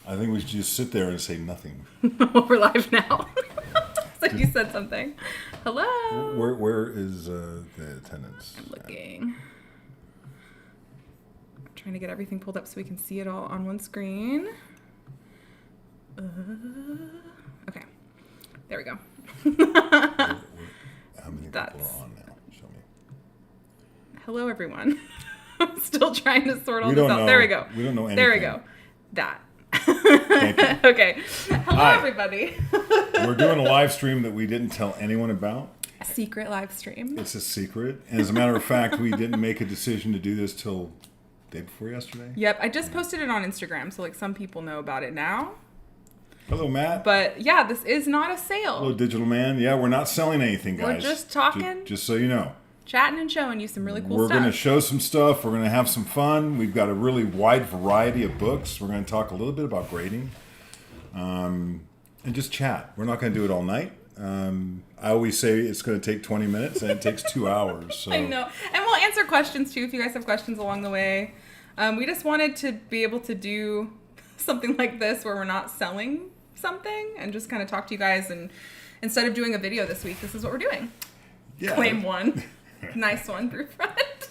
I think we should just sit there and say nothing. We're live now. It's like you said something. Hello. Where is the attendance? I'm looking. I'm trying to get everything pulled up so we can see it all on one screen. Okay. There we go. How many people are on now? Show me. Hello, everyone. I'm still trying to sort all We this don't out. know. There we go. We don't know anything. There we go. That. Thank you. Okay. Hello, Hi. everybody. We're doing a live stream that we didn't tell anyone about. A secret live stream. It's a secret. And as a matter of fact, we didn't make a decision to do this till day before yesterday. Yep. I just posted it on Instagram, so like some people know about it now. Hello, Matt. But yeah, this is not a sale. Hello, Digital Man. Yeah, we're not selling anything, guys. We're just talking. Just so you know. Chatting and showing you some really cool We're stuff. going to show some stuff. We're going to have some fun. We've got a really wide variety of books. We're going to talk a little bit about grading. And just chat. We're not going to do it all night. I always say it's going to take 20 minutes, and it takes 2 hours. So. I know. And we'll answer questions, too, if you guys have questions along the way. We just wanted to be able to do something like this where we're not selling something and just kind of talk to you guys. And instead of doing a video this week, this is what we're doing. Yeah. Claim one. Nice one, Brewfront.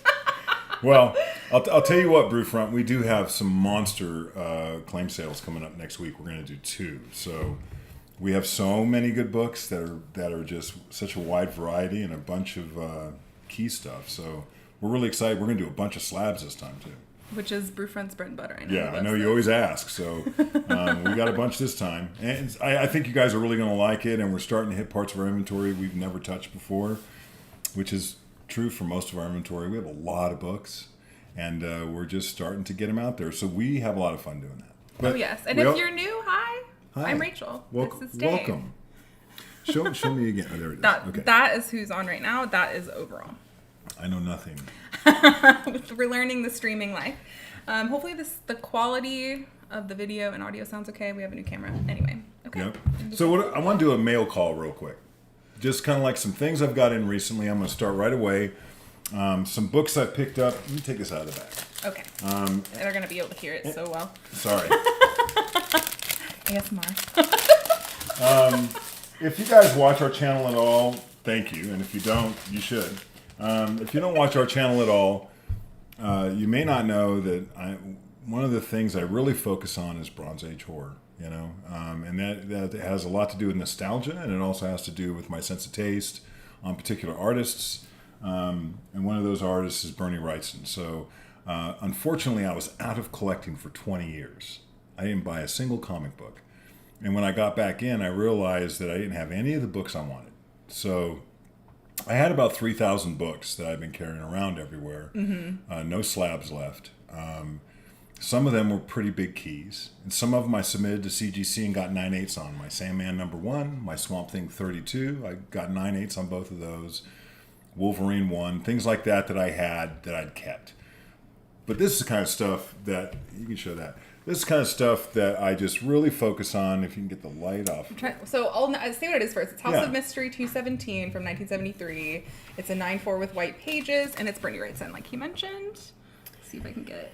Well, I'll tell you what, Brewfront, we do have some monster claim sales coming up next week. We're going to do 2. So we have so many good books that are just such a wide variety and a bunch of key stuff. So we're really excited. We're going to do a bunch of slabs this time, too. Which is Brewfront's bread and butter. I know Yeah, I know you always ask. So we got a bunch this time. And I think you guys are really going to like it. And we're starting to hit parts of our inventory we've never touched before, which is true for most of our inventory. We have a lot of books, and we're just starting to get them out there. So we have a lot of fun doing that. But oh, yes. And if you're new, hi. I'm Rachel. Welcome. This is Dave. Welcome. Show me again. Oh, there it is. Okay. That is who's on right now. That is overall. I know nothing. We're learning the streaming life. Hopefully the quality of the video and audio sounds okay. We have a new camera. Anyway. Okay. Yep. So I want to do a mail call real quick. Just kind of like some things I've got in recently. I'm going to start right away. Some books I've picked up. Let me take this out of the bag. Okay. They're going to be able to hear it so well. Sorry. ASMR. If you guys watch our channel at all, thank you. And if you don't, you should. If you don't watch our channel at all, you may not know that one of the things I really focus on is Bronze Age horror. You know, and that has a lot to do with nostalgia, and it also has to do with my sense of taste on particular artists. And one of those artists is Bernie Wrightson. So, unfortunately, I was out of collecting for 20 years. I didn't buy a single comic book. And when I got back in, I realized that I didn't have any of the books I wanted. So, I had about 3,000 books that I've been carrying around everywhere. Mm-hmm. No slabs left. Some of them were pretty big keys, and some of them I submitted to CGC and got 9/8 on. My Sandman #1, my Swamp Thing 32, I got 9/8 on both of those. Wolverine 1, things like that I had that I'd kept. But this is the kind of stuff that, you can show that, this is the kind of stuff that I just really focus on, if you can get the light off. So I'll say what it is first. It's House of Mystery 217 from 1973. It's a 9/4 with white pages, and it's Bernie Wrightson, like he mentioned. Let's see if I can get it.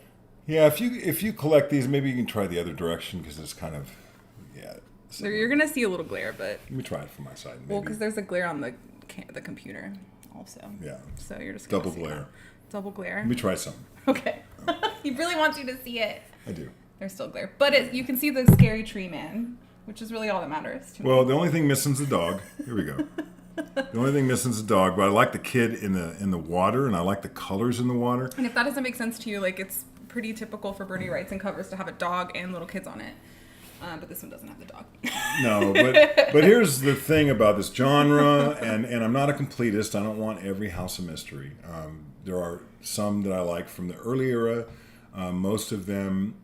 Yeah, if you collect these, maybe you can try the other direction, because it's kind of, So you're going to see a little glare, but... Let me try it from my side. Maybe. Well, because there's a glare on the computer also. Yeah. So you're just going to Double glare. Double glare. Let me try some. Okay. He really wants you to see it. I do. There's still glare. But you can see the scary tree man, which is really all that matters to me. Well, the only thing missing is the dog. Here we go. The only thing missing is the dog, but I like the kid in the water, and I like the colors in the water. And if that doesn't make sense to you, like it's pretty typical for Bernie Wrightson covers to have a dog and little kids on it. But this one doesn't have the dog. No, but here's the thing about this genre, and I'm not a completist. I don't want every House of Mystery. There are some that I like from the early era. Most of them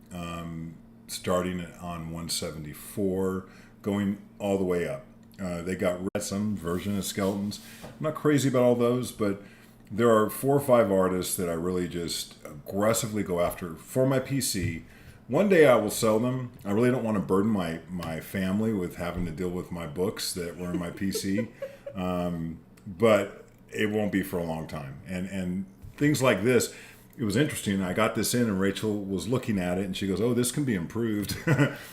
starting on 174, going all the way up. They got some version of Skeletons. I'm not crazy about all those, but there are 4 or 5 artists that I really just aggressively go after for my PC. One day I will sell them. I really don't want to burden my family with having to deal with my books that were in my PC. But it won't be for a long time. And things like this, it was interesting. I got this in, and Rachel was looking at it, and she goes, "Oh, this can be improved."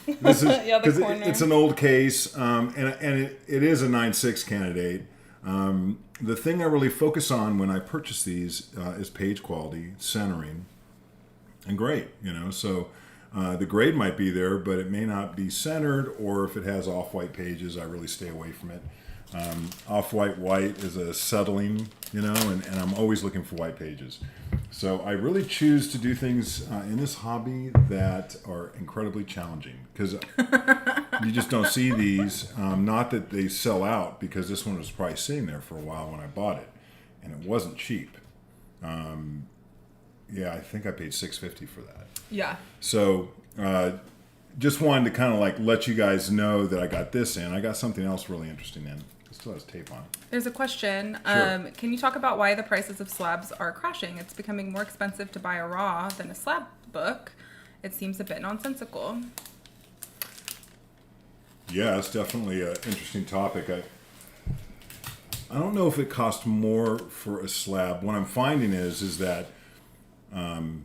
This is Yeah, the 'cause corner. it's an old case, and it is a 9.6 candidate. The thing I really focus on when I purchase these is page quality, centering, and grade. So the grade might be there, but it may not be centered, or if it has off-white pages, I really stay away from it. Off-white white is a settling, and I'm always looking for white pages. So I really choose to do things in this hobby that are incredibly challenging, because you just don't see these. Not that they sell out, because this one was probably sitting there for a while when I bought it, and it wasn't cheap. Yeah, I think I paid $6.50 for that. Yeah. So just wanted to kind of like let you guys know that I got this in. I got something else really interesting in. It still has tape on it. There's a question. Sure. Can you talk about why the prices of slabs are crashing? It's becoming more expensive to buy a raw than a slab book. It seems a bit nonsensical. Yeah, it's definitely an interesting topic. I don't know if it costs more for a slab. What I'm finding is that, and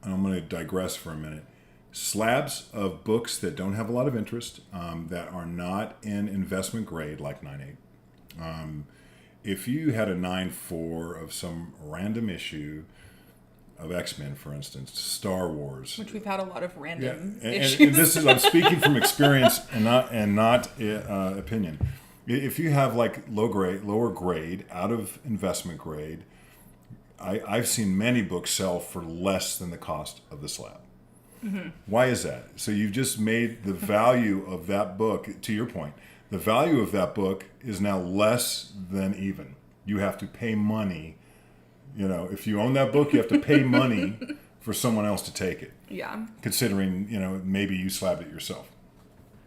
I'm going to digress for a minute, slabs of books that don't have a lot of interest, that are not in investment grade, like 9.8. If you had a 9.4 of some random issue of X-Men, for instance, Star Wars, Which we've had a lot of random and issues. this is, I'm speaking from experience and not opinion. If you have like lower grade, out of investment grade, I've seen many books sell for less than the cost of the slab. Mm-hmm. Why is that? So you've just made the value of that book, to your point, the value of that book is now less than even. You have to pay money. If you own that book, you have to pay money for someone else to take it. Yeah. Considering, maybe you slabbed it yourself.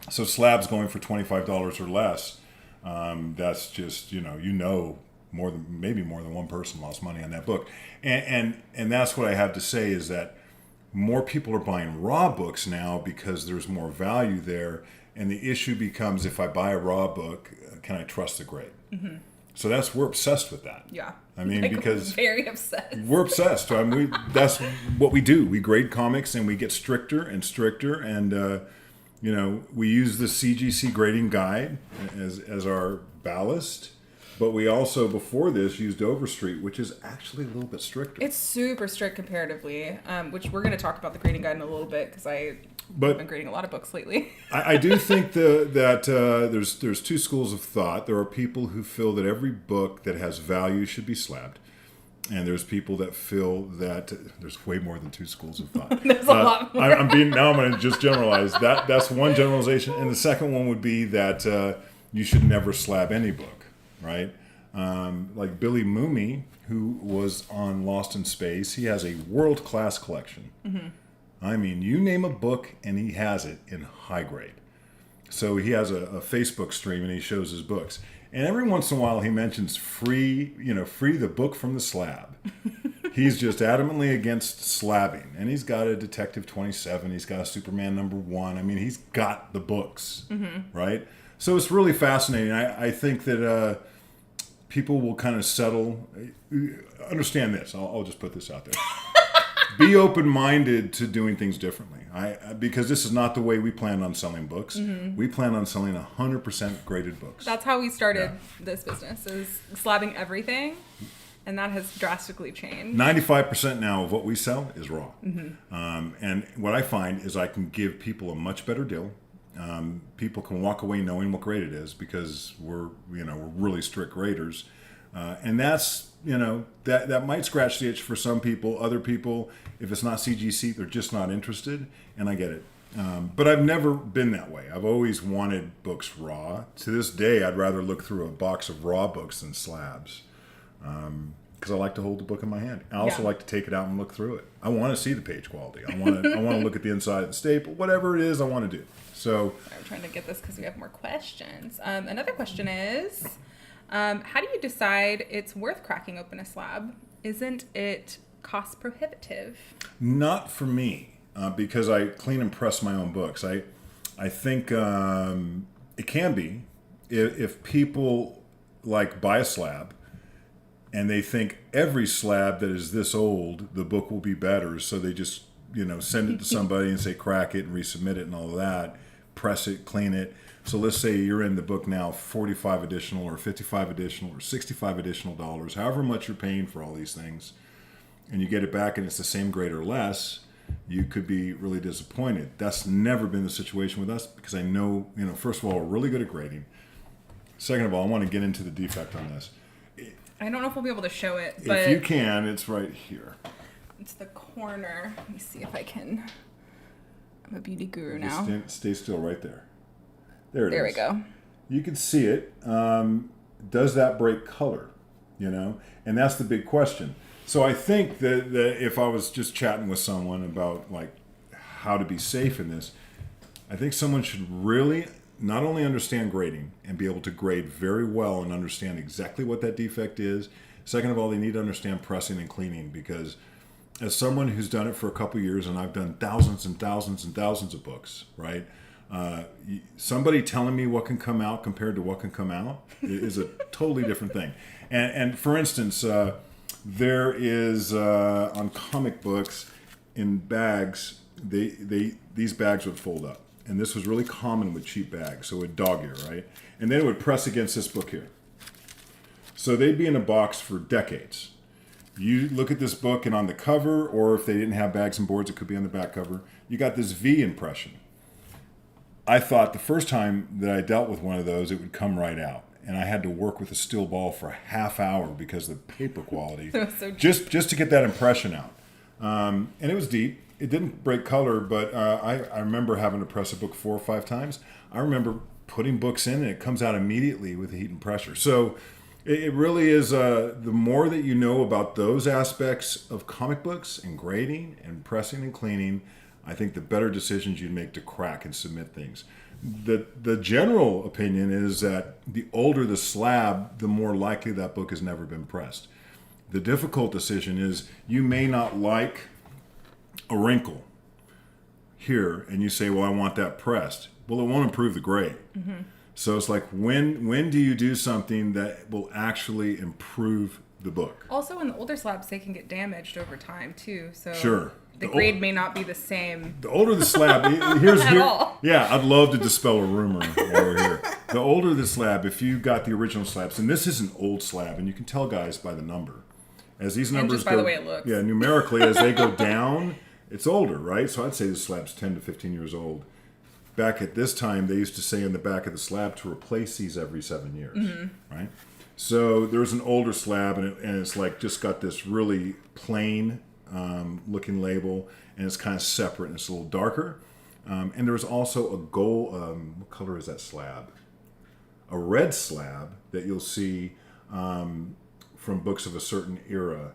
So slabs going for $25 or less, that's just, maybe more than one person lost money on that book. And that's what I have to say, is that more people are buying raw books now because there's more value there. And the issue becomes, if I buy a raw book, can I trust the grade? Mm-hmm. So we're obsessed with that. Yeah. I mean, because very obsessed. We're obsessed. That's what we do. We grade comics, and we get stricter and stricter. And, we use the CGC grading guide as our ballast. But we also, before this, used Overstreet, which is actually a little bit stricter. It's super strict comparatively, which we're going to talk about the grading guide in a little bit, because I've been grading a lot of books lately. I do think that there's two schools of thought. There are people who feel that every book that has value should be slabbed. And there's people that feel that there's way more than two schools of thought. There's a lot more. I'm going to just generalize. That's one generalization. And the second one would be that you should never slab any book, right? Like Billy Mooney, who was on Lost in Space, he has a world-class collection. Mm-hmm. I mean, you name a book and he has it in high grade. So he has a Facebook stream and he shows his books. And every once in a while he mentions free the book from the slab. He's just adamantly against slabbing. And he's got a Detective 27. He's got a Superman #1. I mean, he's got the books, mm-hmm. right? So it's really fascinating. I think that people will kind of settle. Understand this. I'll just put this out there. Be open-minded to doing things differently. Because this is not the way we planned on selling books. Mm-hmm. We plan on selling 100% graded books. That's how we started this business, is slabbing everything, and that has drastically changed. 95% now of what we sell is raw. Mm-hmm. And what I find is I can give people a much better deal. People can walk away knowing what grade it is, because we're really strict graders. And that's, that might scratch the itch for some people. Other people, if it's not CGC, they're just not interested, and I get it. But I've never been that way. I've always wanted books raw. To this day, I'd rather look through a box of raw books than slabs, because I like to hold the book in my hand. I also like to take it out and look through it. I want to see the page quality. I want to look at the inside of the staple, whatever it is I want to do. So I'm trying to get this because we have more questions. Another question is, how do you decide it's worth cracking open a slab? Isn't it cost prohibitive? Not for me, because I clean and press my own books. I think it can be if people like buy a slab, and they think every slab that is this old, the book will be better. So they just, send it to somebody and say, crack it and resubmit it and all of that, press it, clean it. So let's say you're in the book now 45 additional or 55 additional or 65 additional dollars, however much you're paying for all these things, and you get it back and it's the same grade or less, you could be really disappointed. That's never been the situation with us because I know, first of all, we're really good at grading. Second of all, I want to get into the defect on this. I don't know if we'll be able to show it, but if you can, it's right here. It's the corner. Let me see if I can. I'm a beauty guru now. Stay still right there. There it is. There we go. You can see it. Does that break color? And that's the big question. So I think that if I was just chatting with someone about like how to be safe in this, I think someone should really not only understand grading and be able to grade very well and understand exactly what that defect is. Second of all, they need to understand pressing and cleaning, because as someone who's done it for a couple of years, and I've done thousands and thousands and thousands of books, right? Somebody telling me what can come out compared to what can come out is a totally different thing. And for instance, there is on comic books in bags, these bags would fold up. And this was really common with cheap bags. So it would dog ear, right? And then it would press against this book here. So they'd be in a box for decades. You look at this book and on the cover, or if they didn't have bags and boards, it could be on the back cover, you got this V impression. I thought the first time that I dealt with one of those, it would come right out. And I had to work with a steel ball for a half hour because of the paper quality, So just to get that impression out. And it was deep. It didn't break color, but I remember having to press a book 4 or 5 times. I remember putting books in and it comes out immediately with the heat and pressure. So it really is, the more that you know about those aspects of comic books and grading and pressing and cleaning, I think the better decisions you'd make to crack and submit things. The general opinion is that the older the slab, the more likely that book has never been pressed. The difficult decision is you may not like a wrinkle here, and you say, well, I want that pressed. Well, it won't improve the grade. Mm-hmm. So it's like, when do you do something that will actually improve the book? Also, in the older slabs, they can get damaged over time, too. So sure. The grade may not be the same. The older the slab, all. Yeah, I'd love to dispel a rumor while we're here. The older the slab, if you got the original slabs, and this is an old slab, and you can tell guys by the number. As these numbers just by the way it looks. Yeah, numerically, as they go down, it's older, right? So I'd say the slab's 10 to 15 years old. Back at this time, they used to say in the back of the slab to replace these every 7 years, mm-hmm. right? So there's an older slab, and it's like just got this really plain looking label, and it's kind of separate, and it's a little darker. And there's also a gold, what color is that slab? A red slab that you'll see from books of a certain era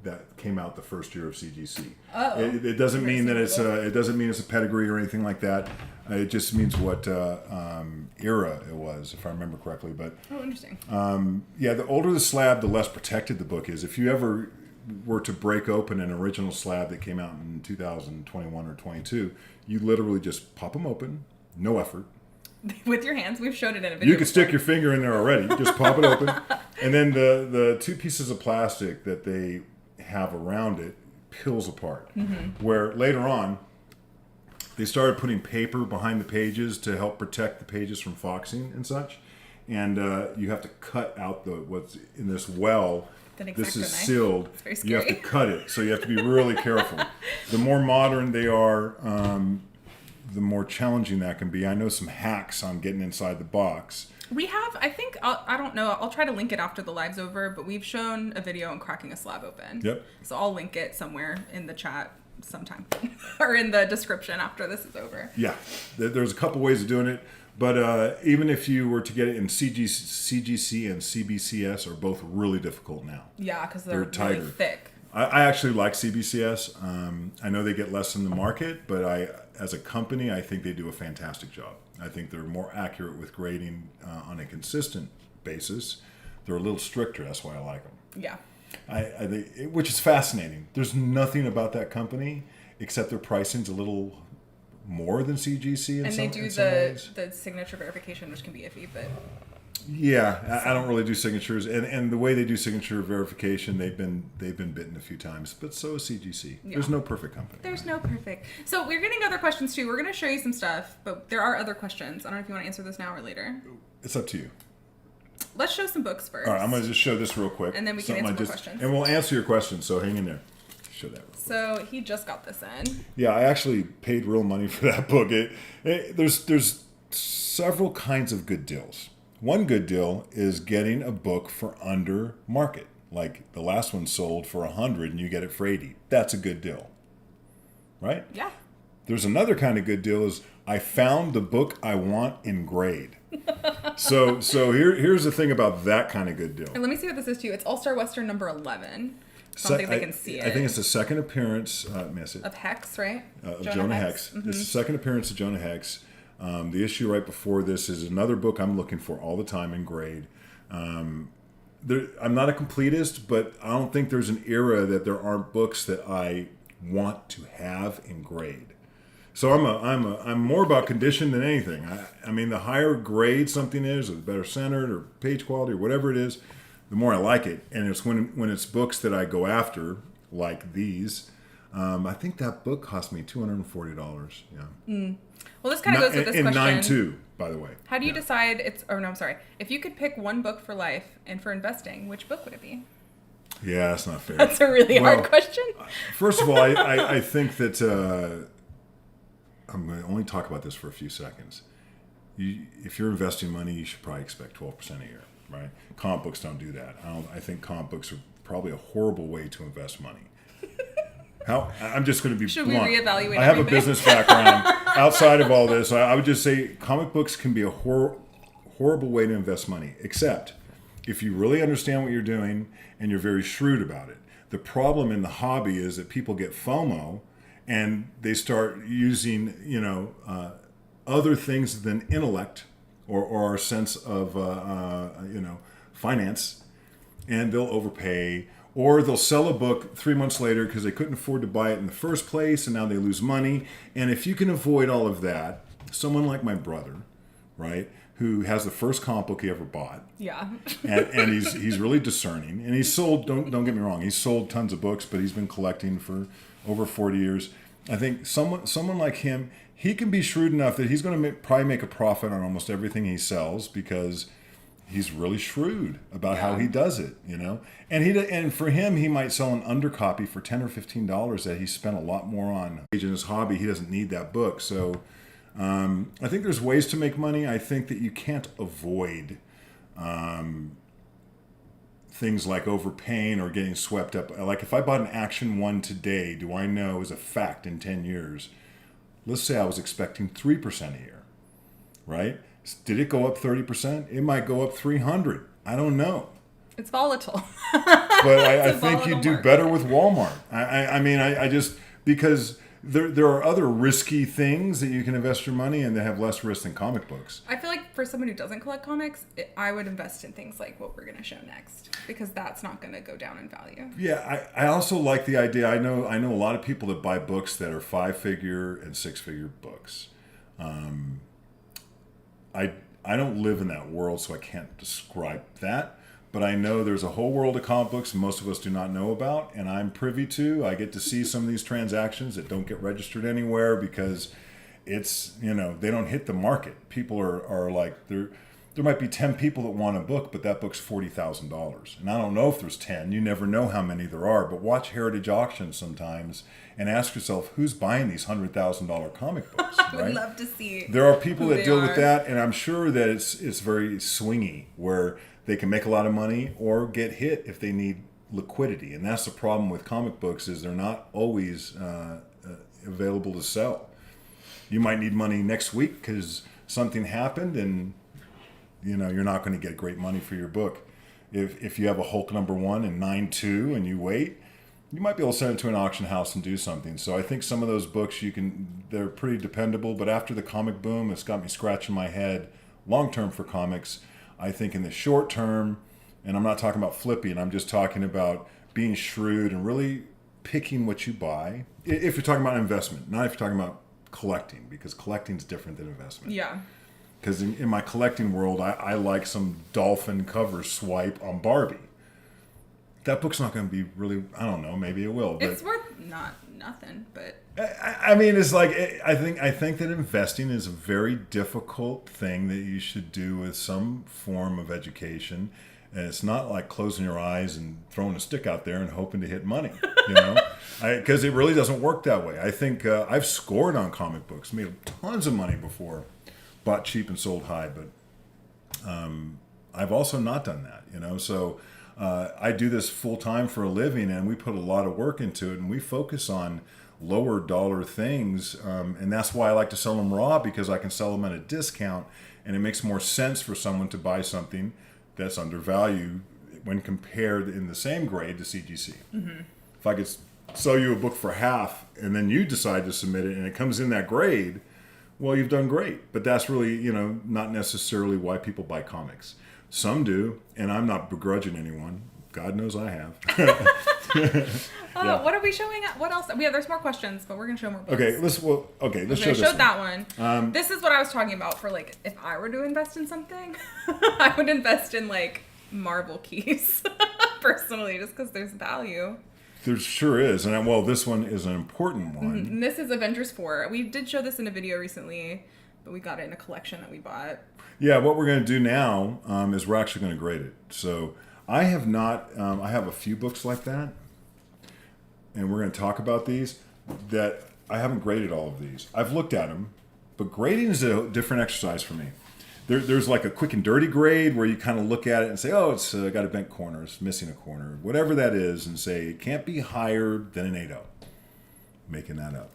that came out the first year of CGC. Oh, it doesn't mean that it doesn't mean it's a pedigree or anything like that. It just means what era it was, if I remember correctly. But interesting. Yeah, the older the slab, the less protected the book is. If you ever were to break open an original slab that came out in 2021 or 22, you literally just pop them open, no effort. With your hands, we've showed it in a video. You can stick your finger in there already. Just pop it open, and then the 2 pieces of plastic that they have around it peels apart. Mm-hmm. Where later on, they started putting paper behind the pages to help protect the pages from foxing and such, and you have to cut out what's in this well. This is sealed. It's very scary. You have to cut it, so you have to be really careful. The more modern they are, the more challenging that can be. I know some hacks on getting inside the box. We have, I think, I don't know, I'll try to link it after the live's over, but we've shown a video on cracking a slab open. Yep. So I'll link it somewhere in the chat sometime or in the description after this is over. Yeah, there's a couple ways of doing it, but even if you were to get it in CGC and CBCS are both really difficult now. Yeah, because they're really thick. I actually like CBCS. I know they get less in the market, but as a company, I think they do a fantastic job. I think they're more accurate with grading on a consistent basis. They're a little stricter. That's why I like them. Yeah. Which is fascinating. There's nothing about that company except their pricing's a little more than CGC. And they do the signature verification, which can be iffy, but Yeah, I don't really do signatures, and the way they do signature verification, they've been bitten a few times, but so is CGC. Yeah. There's no perfect company. There's no perfect. So we're getting other questions too. We're going to show you some stuff, but there are other questions. I don't know if you want to answer this now or later. It's up to you. Let's show some books first. All right, I'm going to just show this real quick, and then we can answer more questions. And we'll answer your questions. So hang in there. Show that. So he just got this in. Yeah, I actually paid real money for that book. There's several kinds of good deals. One good deal is getting a book for under market. Like the last one sold for $100 and you get it for $80. That's a good deal. Right? Yeah. There's another kind of good deal is I found the book I want in grade. So here's the thing about that kind of good deal. And let me see what this is too. It's All-Star Western number 11. I don't think they can see it. I think it's the second appearance of Hex, right? Of Jonah Hex. Mm-hmm. It's the second appearance of Jonah Hex. The issue right before this is another book I'm looking for all the time in grade. I'm not a completist, but I don't think there's an era that there aren't books that I want to have in grade. So I'm more about condition than anything. I mean, the higher grade something is, or the better centered, or page quality, or whatever it is, the more I like it. And it's when it's books that I go after, like these. I think that book cost me $240. Yeah. Mm. Well, this kind of goes with this in question. 9.2, by the way. How do you decide if you could pick one book for life and for investing, which book would it be? Yeah, that's not fair. That's a really hard question. First of all, I think that I'm going to only talk about this for a few seconds. If you're investing money, you should probably expect 12% a year, right? Comic books don't do that. I think comic books are probably a horrible way to invest money. I'm just going to be Should blunt. we reevaluate I have everything? a business background. Outside of all this, I would just say comic books can be a horrible way to invest money, except if you really understand what you're doing and you're very shrewd about it. The problem in the hobby is that people get FOMO and they start using, other things than intellect or our sense of, finance, and they'll overpay. Or they'll sell a book 3 months later because they couldn't afford to buy it in the first place, and now they lose money. And if you can avoid all of that, someone like my brother, right, who has the first comic book he ever bought, yeah, and he's really discerning, and he's sold. Don't get me wrong, he's sold tons of books, but he's been collecting for over 40 years. I think someone like him, he can be shrewd enough that he's going to probably make a profit on almost everything he sells because he's really shrewd about how he does it, And for him, he might sell an undercopy for $10 or $15 that he spent a lot more on. In his hobby, he doesn't need that book. So I think there's ways to make money. I think that you can't avoid things like overpaying or getting swept up. Like if I bought an Action 1 today, do I know as a fact in 10 years, let's say I was expecting 3% a year, right? Did it go up 30%? It might go up 300. I don't know. It's volatile. But I think you do better with Walmart. I just, because there are other risky things that you can invest your money in that have less risk than comic books. I feel like for someone who doesn't collect comics, I would invest in things like what we're going to show next, because that's not going to go down in value. Yeah, I also like the idea. I know a lot of people that buy books that are 5-figure and 6-figure books. I don't live in that world, so I can't describe that. But I know there's a whole world of comic books most of us do not know about, and I'm privy to. I get to see some of these transactions that don't get registered anywhere because it's, they don't hit the market. People are like, there might be 10 people that want a book, but that book's $40,000. And I don't know if there's 10. You never know how many there are. But watch Heritage Auctions sometimes and ask yourself, who's buying these $100,000 comic books? I would love to see. There are people that deal with that, and I'm sure that it's very swingy, where they can make a lot of money or get hit if they need liquidity. And that's the problem with comic books, is they're not always available to sell. You might need money next week because something happened, and you're not going to get great money for your book. If you have a Hulk #1 and 9.2 and you wait, you might be able to send it to an auction house and do something. So I think some of those books they're pretty dependable. But after the comic boom, it's got me scratching my head long term for comics. I think in the short term, and I'm not talking about flipping, I'm just talking about being shrewd and really picking what you buy. If you're talking about investment, not if you're talking about collecting, because collecting is different than investment. Yeah. because in my collecting world, I like some dolphin cover swipe on Barbie. That book's not going to be really, I don't know, maybe it will. But It's worth nothing, but I mean, it's like, I think that investing is a very difficult thing that you should do with some form of education. And it's not like closing your eyes and throwing a stick out there and hoping to hit money, you know, because it really doesn't work that way. I think I've scored on comic books, made tons of money before, bought cheap and sold high, but I've also not done that, you know. So I do this full time for a living, and we put a lot of work into it, and we focus on lower dollar things, and that's why I like to sell them raw, because I can sell them at a discount, and it makes more sense for someone to buy something that's undervalued when compared in the same grade to CGC. Mm-hmm. If I could sell you a book for half and then you decide to submit it and it comes in that grade, well, you've done great. But that's really, you know, not necessarily why people buy comics. Some do, and I'm not begrudging anyone. God knows I have. What are we showing? What else? There's more questions, but we're gonna show more books. Let's show this showed one. that one. This is what I was talking about for, like, if I were to invest in something, I would invest in, like, Marvel keys, personally, just because there's value. There sure is, and well, this one is an important one. And this is Avengers 4. We did show this in a video recently, but we got it in a collection that we bought. Yeah, what we're going to do now is we're actually going to grade it. So I have not, I have a few books like that, and we're going to talk about these, that I haven't graded all of these. I've looked at them, but grading is a different exercise for me. There's like a quick and dirty grade where you kind of look at it and say, oh, it's got a bent corner, it's missing a corner, whatever that is, and say it can't be higher than an 8.0. Making that up.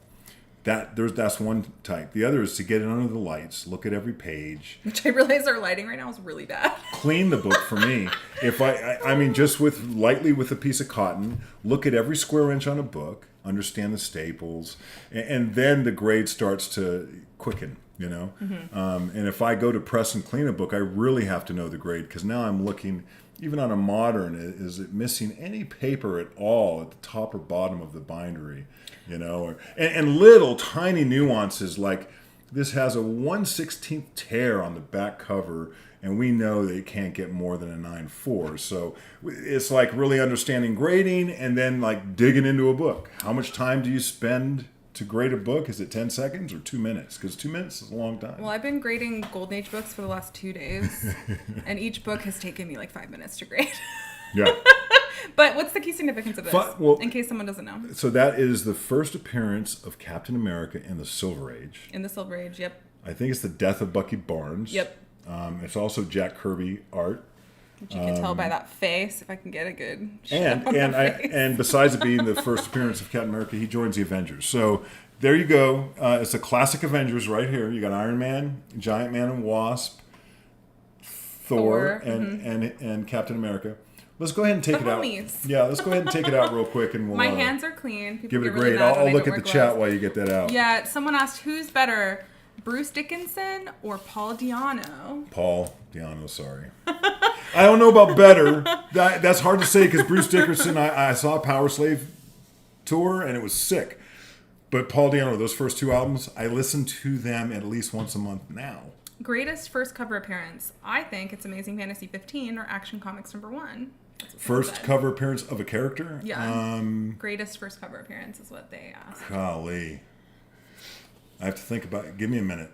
That's one type. The other is to get it under the lights, look at every page. Which I realize our lighting right now is really bad. Clean the book for me. If I mean, just lightly with a piece of cotton, look at every square inch on a book, understand the staples, and then the grade starts to quicken, you know? Mm-hmm. And if I go to press and clean a book, I really have to know the grade, because now I'm looking, even on a modern, is it missing any paper at all at the top or bottom of the bindery? You know, and little tiny nuances, like this has a 1/16 tear on the back cover, and we know that it can't get more than a 9.4. So it's like really understanding grading and then like digging into a book. How much time do you spend to grade a book? Is it 10 seconds or 2 minutes? Because 2 minutes is a long time. Well, I've been grading Golden Age books for the last 2 days, and each book has taken me like 5 minutes to grade. Yeah. But what's the key significance of this, well, in case someone doesn't know? So that is the first appearance of Captain America in the Silver Age. In the Silver Age, yep. I think it's the death of Bucky Barnes. Yep. It's also Jack Kirby art. Which you can tell by that face, if I can get a good shot and besides it being the first appearance of Captain America, he joins the Avengers. So there you go. It's a classic Avengers right here. You got Iron Man, Giant Man and Wasp, Thor. And Captain America. Let's go ahead and take it out. Yeah, let's go ahead and take it out real quick, and we'll. My hands are clean. People give it a really grade. I'll look at the chat while you get that out. Yeah, someone asked, who's better, Bruce Dickinson or Paul Di'Anno? Paul Di'Anno, sorry. I don't know about better. That's hard to say, because Bruce Dickinson, I saw a Power Slave tour and it was sick. But Paul Di'Anno, those first 2 albums, I listen to them at least once a month now. Greatest first cover appearance. I think it's Amazing Fantasy 15 or Action Comics #1. First cover appearance of a character? Yeah. Greatest first cover appearance is what they asked. Golly. I have to think about it. Give me a minute.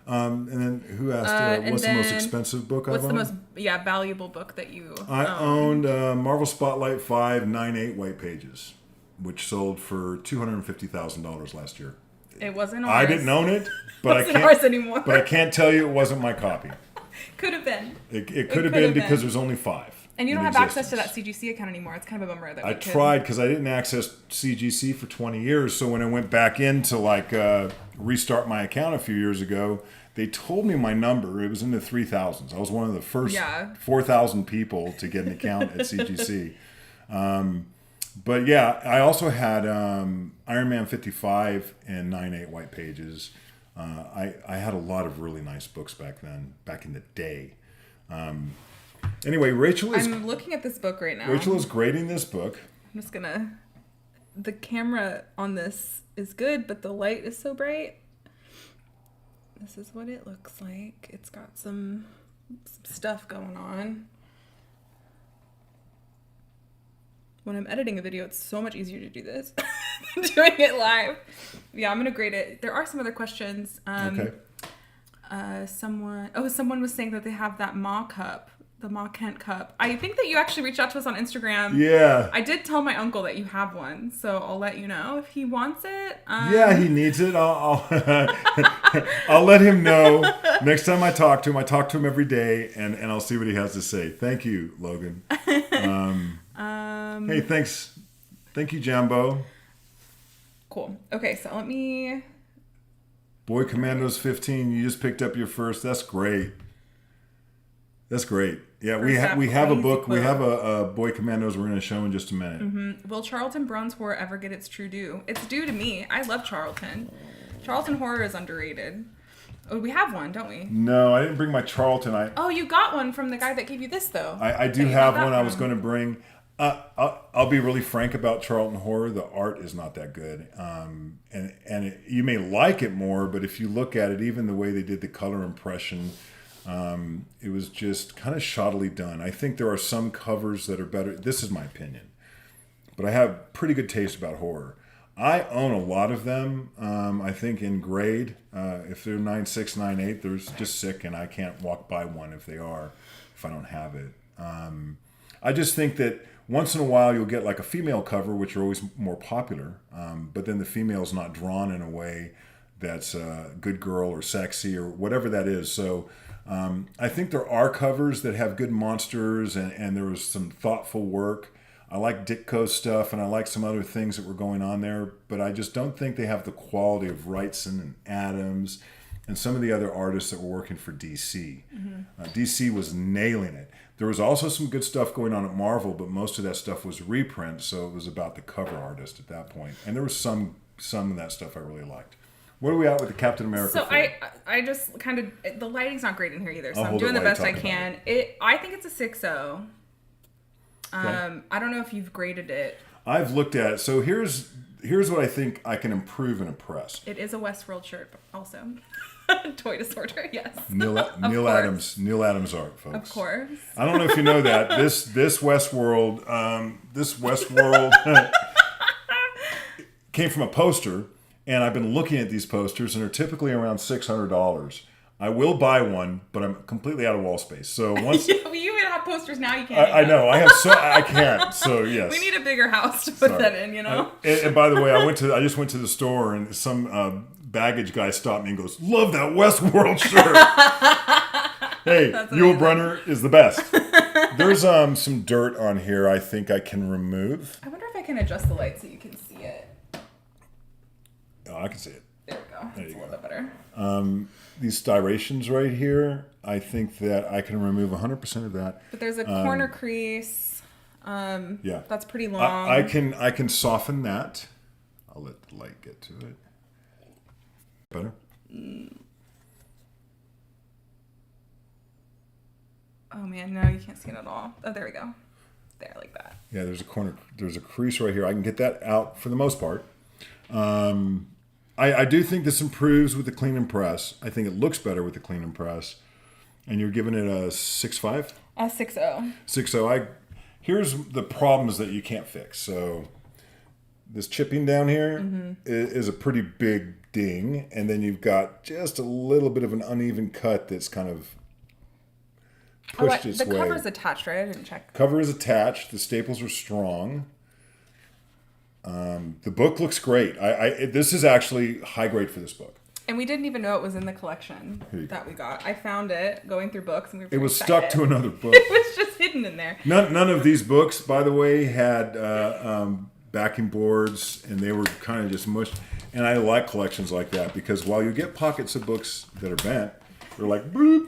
And then who asked, what's the most expensive book I've owned? What's the most valuable book that you I owned Marvel Spotlight 5 9/8 white pages, which sold for $250,000 last year. It wasn't ours. I didn't own it, but it wasn't ours anymore. But I can't tell you it wasn't my copy. Could have been. It could have been because there's only 5. And you don't have access to that CGC account anymore. It's kind of a bummer that I tried, because I didn't access CGC for 20 years. So when I went back in to restart my account a few years ago, they told me my number. It was in the 3,000s. I was one of the first 4,000 people to get an account at CGC. But yeah, I also had Iron Man 55 and 9/8 white pages. I had a lot of really nice books back then, back in the day. Anyway, I'm looking at this book right now. Rachel is grading this book. I'm just gonna. The camera on this is good, but the light is so bright. This is what it looks like. It's got some stuff going on. When I'm editing a video, it's so much easier to do this than doing it live. Yeah, I'm gonna grade it. There are some other questions. Okay. Someone was saying that they have that Ma cup, the Ma Kent cup. I think that you actually reached out to us on Instagram. Yeah. I did tell my uncle that you have one, so I'll let you know if he wants it. Yeah, he needs it. I'll I'll let him know next time I talk to him. I talk to him every day, and I'll see what he has to say. Thank you, Logan. Hey, thanks. Thank you, Jambo. Cool. Okay, so let me... Boy Commandos 15, you just picked up your first. That's great. That's great. Yeah, we have a book. We have a Boy Commandos we're going to show in just a minute. Mm-hmm. Will Charlton Brown's horror ever get its true due? It's due to me. I love Charlton. Charlton horror is underrated. Oh, we have one, don't we? No, I didn't bring my Charlton. Oh, you got one from the guy that gave you this, though. I do have one I was going to bring. I'll be really frank about Charlton horror. The art is not that good. You may like it more, but if you look at it, even the way they did the color impression, it was just kind of shoddily done. I think there are some covers that are better. This is my opinion. But I have pretty good taste about horror. I own a lot of them. I think in grade, if they're 9.6, 9.8, they're just sick, and I can't walk by one if I don't have it. I just think that once in a while you'll get like a female cover, which are always more popular, but then the female's not drawn in a way that's good girl or sexy or whatever that is. So I think there are covers that have good monsters, and there was some thoughtful work. I like Ditko's stuff, and I like some other things that were going on there, but I just don't think they have the quality of Wrightson and Adams and some of the other artists that were working for DC. Mm-hmm. DC was nailing it. There was also some good stuff going on at Marvel, but most of that stuff was reprints, so it was about the cover artist at that point. And there was some of that stuff I really liked. What are we at with the Captain America? So I just kind of, the lighting's not great in here either, so I'm doing the best I can. I think it's a 6.0. Okay. I don't know if you've graded it. I've looked at it. So here's what I think I can improve in a press. It is a Westworld shirt, also. Toy disorder, yes. Neil Adams art, folks. Of course. I don't know if you know that this Westworld came from a poster, and I've been looking at these posters, and they're typically around $600. I will buy one, but I'm completely out of wall space. So once you even have posters now, you can't. I know I can't. So yes, we need a bigger house to put that in. You know. And by the way, I just went to the store, and some baggage guy stopped me and goes, "Love that Westworld shirt." Hey, Yul Brynner is the best. There's some dirt on here. I think I can remove. I wonder if I can adjust the light so you can see it. Oh, I can see it. There we go. That's a little bit better. These styrations right here, I think that I can remove 100% of that. But there's a corner crease. Yeah. That's pretty long. I can soften that. I'll let the light get to it. Better? Oh man, no, you can't see it at all. Oh, there we go. There, like that. Yeah, there's a crease right here. I can get that out for the most part. I do think this improves with the clean and press. I think it looks better with the clean and press. And you're giving it a 6.5? A 6.0. 6.0. Here's the problems that you can't fix. So this chipping down here is a pretty big ding. And then you've got just a little bit of an uneven cut that's kind of pushed its way. The cover's attached, right? I didn't check. Cover is attached. The staples are strong. The book looks great. This is actually high grade for this book. And we didn't even know it was in the collection that we got. I found it going through books, and we were It was excited. stuck to another book. It was just hidden in there. None of these books, by the way, had backing boards, and they were kind of just mushed. And I like collections like that because while you get pockets of books that are bent, they're like bloop.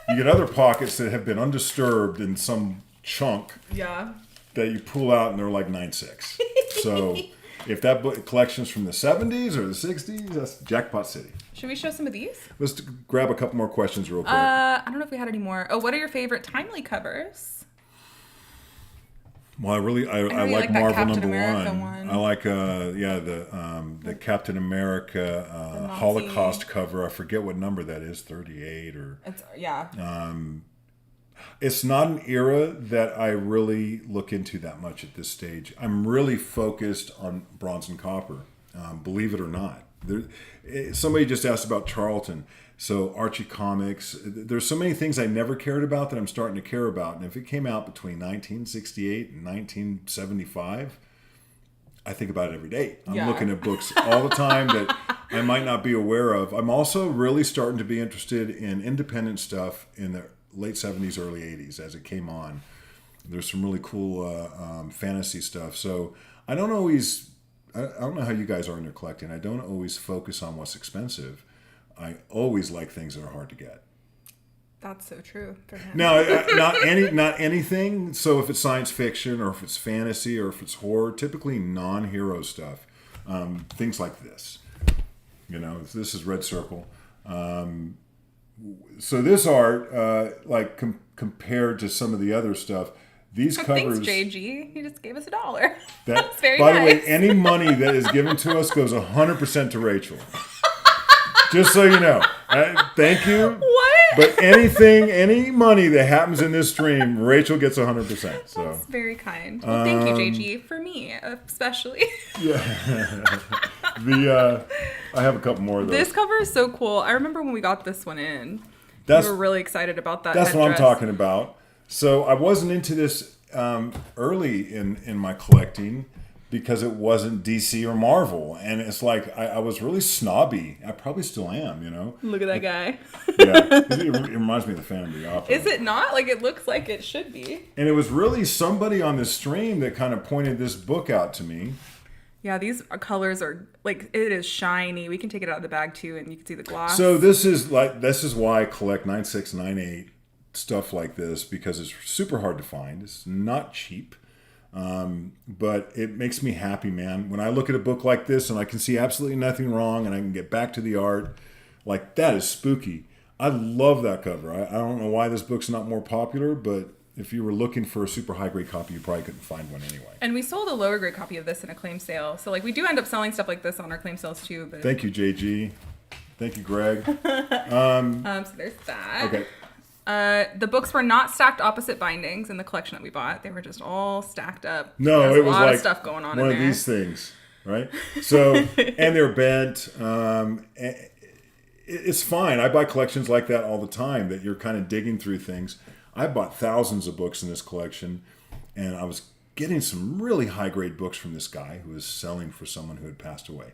You get other pockets that have been undisturbed in some chunk. Yeah. That you pull out and they're like 9.6. So if that book collection's from the 70s or the 60s, that's Jackpot City. Should we show some of these? Let's grab a couple more questions real quick. I don't know if we had any more. Oh, what are your favorite timely covers? Well, I really I know you like like that Marvel Captain number America one. one. I like the Captain America Nazi. Holocaust cover. I forget what number that is, 38 or. It's yeah. It's not an era that I really look into that much at this stage. I'm really focused on bronze and copper, believe it or not. Somebody just asked about Charlton. So Archie Comics, there's so many things I never cared about that I'm starting to care about. And if it came out between 1968 and 1975, I think about it every day. I'm looking at books all the time that I might not be aware of. I'm also really starting to be interested in independent stuff in the late 70s, early 80s as it came on. There's some really cool fantasy stuff. So I don't know how you guys are in your collecting. I don't always focus on what's expensive. I always like things that are hard to get. That's so true for him. Now, not anything. So if it's science fiction or if it's fantasy or if it's horror, typically non-hero stuff, things like this. You know, this is Red Circle. So this art, compared to some of the other stuff, these covers. Thanks, JG. He just gave us $1. That's very by nice. the way, any money that is given to us goes 100% to Rachel. Just so you know. Thank you. What? But any money that happens in this stream, Rachel gets 100%. So That's very kind. Well, thank you, JG, for me especially. yeah, I have a couple more of those. This cover is so cool. I remember when we got this one in. We were really excited about that. That's what I'm talking about. So I wasn't into this early in my collecting because it wasn't DC or Marvel, and it's like I was really snobby. I probably still am, you know. Look at that guy. Yeah, it reminds me of the Phantom of the Opera. Is it not? Like, it looks like it should be. And it was really somebody on the stream that kind of pointed this book out to me. Yeah, these colors are, like, it is shiny. We can take it out of the bag, too, and you can see the gloss. So this is why I collect 96, 98 stuff like this, because it's super hard to find. It's not cheap. But it makes me happy, man. When I look at a book like this and I can see absolutely nothing wrong and I can get back to the art, like, that is spooky. I love that cover. I don't know why this book's not more popular, but if you were looking for a super high grade copy, you probably couldn't find one anyway. And we sold a lower grade copy of this in a claim sale. So, like, we do end up selling stuff like this on our claim sales too. But Thank you, JG. Thank you, Greg. so there's that. Okay. The books were not stacked opposite bindings in the collection that we bought. They were just all stacked up. No, There's it was a lot like of stuff going on one in of there. these things, right? So, and they're bent. It's fine. I buy collections like that all the time, that you're kind of digging through things. I bought thousands of books in this collection, and I was getting some really high-grade books from this guy who was selling for someone who had passed away.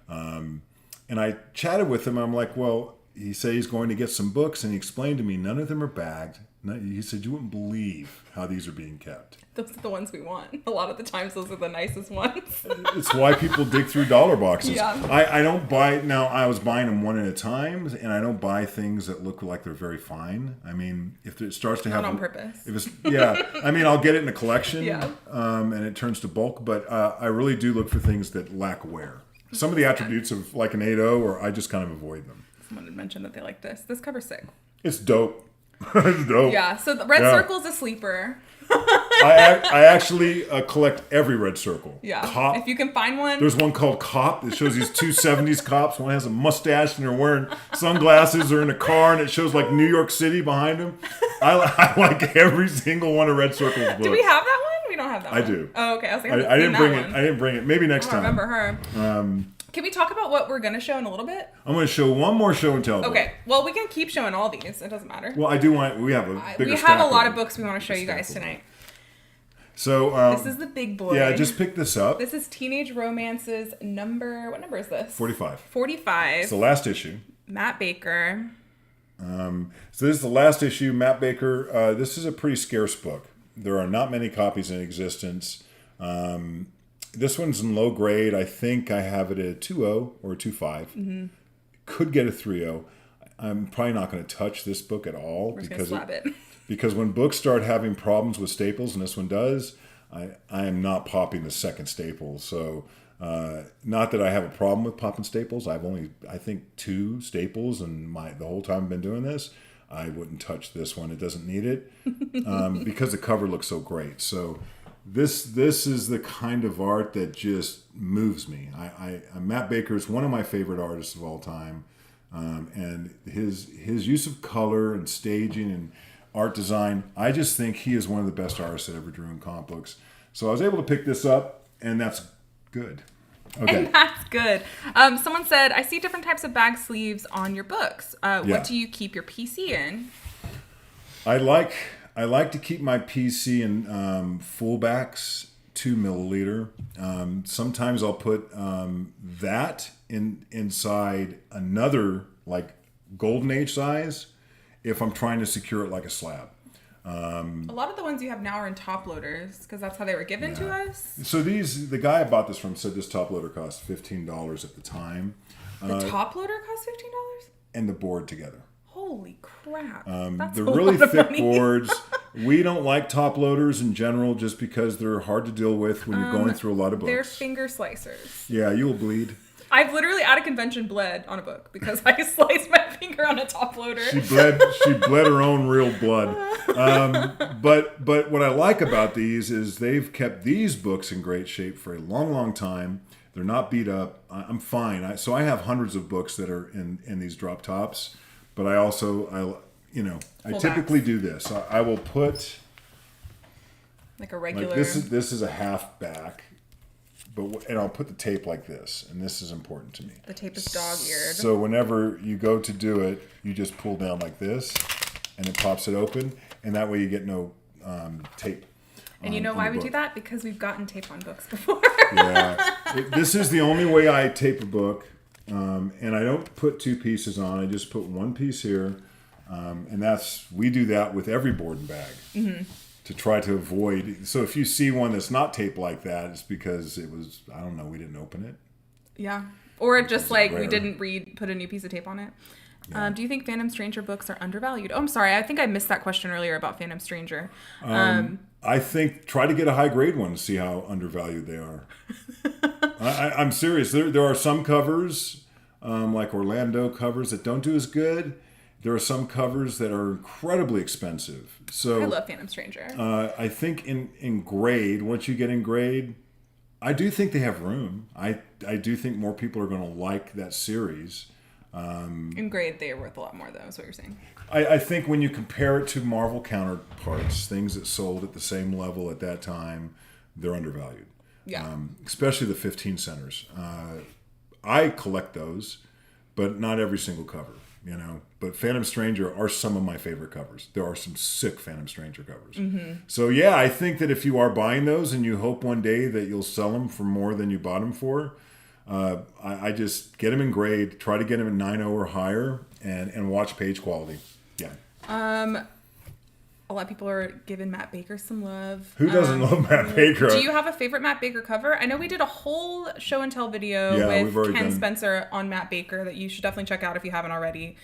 And I chatted with him. I'm like, well, he said he's going to get some books, and he explained to me none of them are bagged. He said, you wouldn't believe how these are being kept. Those are the ones we want. A lot of the times, those are the nicest ones. It's why people dig through dollar boxes. Yeah. I don't buy, now I was buying them one at a time, and I don't buy things that look like they're very fine. I mean, if it starts to have... Not on purpose. If it's, yeah. I mean, I'll get it in a collection, Yeah. And it turns to bulk, but I really do look for things that lack wear. Some of the attributes of like an 8.0, or I just kind of avoid them. Someone had mentioned that they like this. This cover's sick. It's dope. It's dope. Yeah, so the Red Circle's a sleeper. I actually collect every Red Circle. Yeah. Cop. If you can find one. There's one called Cop that shows these two 70s cops. One has a mustache and they're wearing sunglasses. They're in a car and it shows like New York City behind them. I like every single one of Red Circle's books. Do we have that one? We don't have that one. I do. Oh, okay. I was like, I didn't bring it. I didn't bring it. Maybe next I don't time. remember her. Can we talk about what we're going to show in a little bit? I'm going to show one more show and tell. Okay. Well, we can keep showing all these. It doesn't matter. Well, I do want. We have a bigger. We have a lot of books we want to show you guys tonight. So this is the big boy. Yeah, just pick this up. This is Teenage Romance's number. What number is this? 45. 45. It's the last issue. Matt Baker. So this is the last issue. Matt Baker. This is a pretty scarce book. There are not many copies in existence. This one's in low grade. I think I have it at a 2.0 or a 2.5. Mm-hmm. Could get a 3.0. I'm probably not going to touch this book at all. We're just going to slab it. Because when books start having problems with staples, and this one does, I am not popping the second staple. So not that I have a problem with popping staples. I've only, I think, 2 staples, and the whole time I've been doing this, I wouldn't touch this one. It doesn't need it because the cover looks so great. So this is the kind of art that just moves me. Matt Baker is one of my favorite artists of all time, and his use of color and staging and art design, I just think he is one of the best artists that ever drew in comic books. So I was able to pick this up, and that's good. Okay. And that's good. Someone said, I see different types of bag sleeves on your books. What do you keep your PC in? I like to keep my PC in fullbacks, 2 milliliter. Sometimes I'll put that inside another like golden age size if I'm trying to secure it like a slab. A lot of the ones you have now are in top loaders because that's how they were given to us. So the guy I bought this from said this top loader cost $15 at the time. The top loader cost $15? And the board together. Holy crap. That's They're a really lot of thick money. boards. We don't like top loaders in general just because they're hard to deal with when you're going through a lot of books. They're finger slicers. Yeah, you will bleed. I've literally at a convention bled on a book because I sliced my finger on a top loader. She bled her own real blood. But what I like about these is they've kept these books in great shape for a long, long time. They're not beat up. I'm fine. So I have hundreds of books that are in these drop tops. But I typically do this. I will put like a regular. Like this is a half back, and I'll put the tape like this, and this is important to me. The tape is dog-eared. So whenever you go to do it, you just pull down like this, and it pops it open, and that way you get no tape. And you know why we do that? Because we've gotten tape on books before. Yeah, this is the only way I tape a book. And I don't put 2 pieces on. I just put 1 piece here, and we do that with every board and bag to try to avoid. So if you see one that's not taped like that, it's because it was, I don't know, we didn't open it. Yeah, or just like rare. we didn't put a new piece of tape on it. Yeah. Do you think Phantom Stranger books are undervalued? Oh, I'm sorry. I think I missed that question earlier about Phantom Stranger. I think try to get a high grade one to see how undervalued they are. I'm serious. There are some covers, like Orlando covers, that don't do as good. There are some covers that are incredibly expensive. So I love Phantom Stranger. I think in grade, once you get in grade, I do think they have room. I do think more people are going to like that series. In grade, they are worth a lot more, though, is what you're saying. I think when you compare it to Marvel counterparts, things that sold at the same level at that time, they're undervalued. Yeah. Especially the 15 centers. I collect those, but not every single cover, But Phantom Stranger are some of my favorite covers. There are some sick Phantom Stranger covers. Mm-hmm. So yeah, I think that if you are buying those and you hope one day that you'll sell them for more than you bought them for, I just get them in grade, try to get them in 9.0 or higher, and watch page quality. Yeah. A lot of people are giving Matt Baker some love. Who doesn't love Matt Baker? Do you have a favorite Matt Baker cover? I know we did a whole show and tell video with Ken Spencer on Matt Baker that you should definitely check out if you haven't already.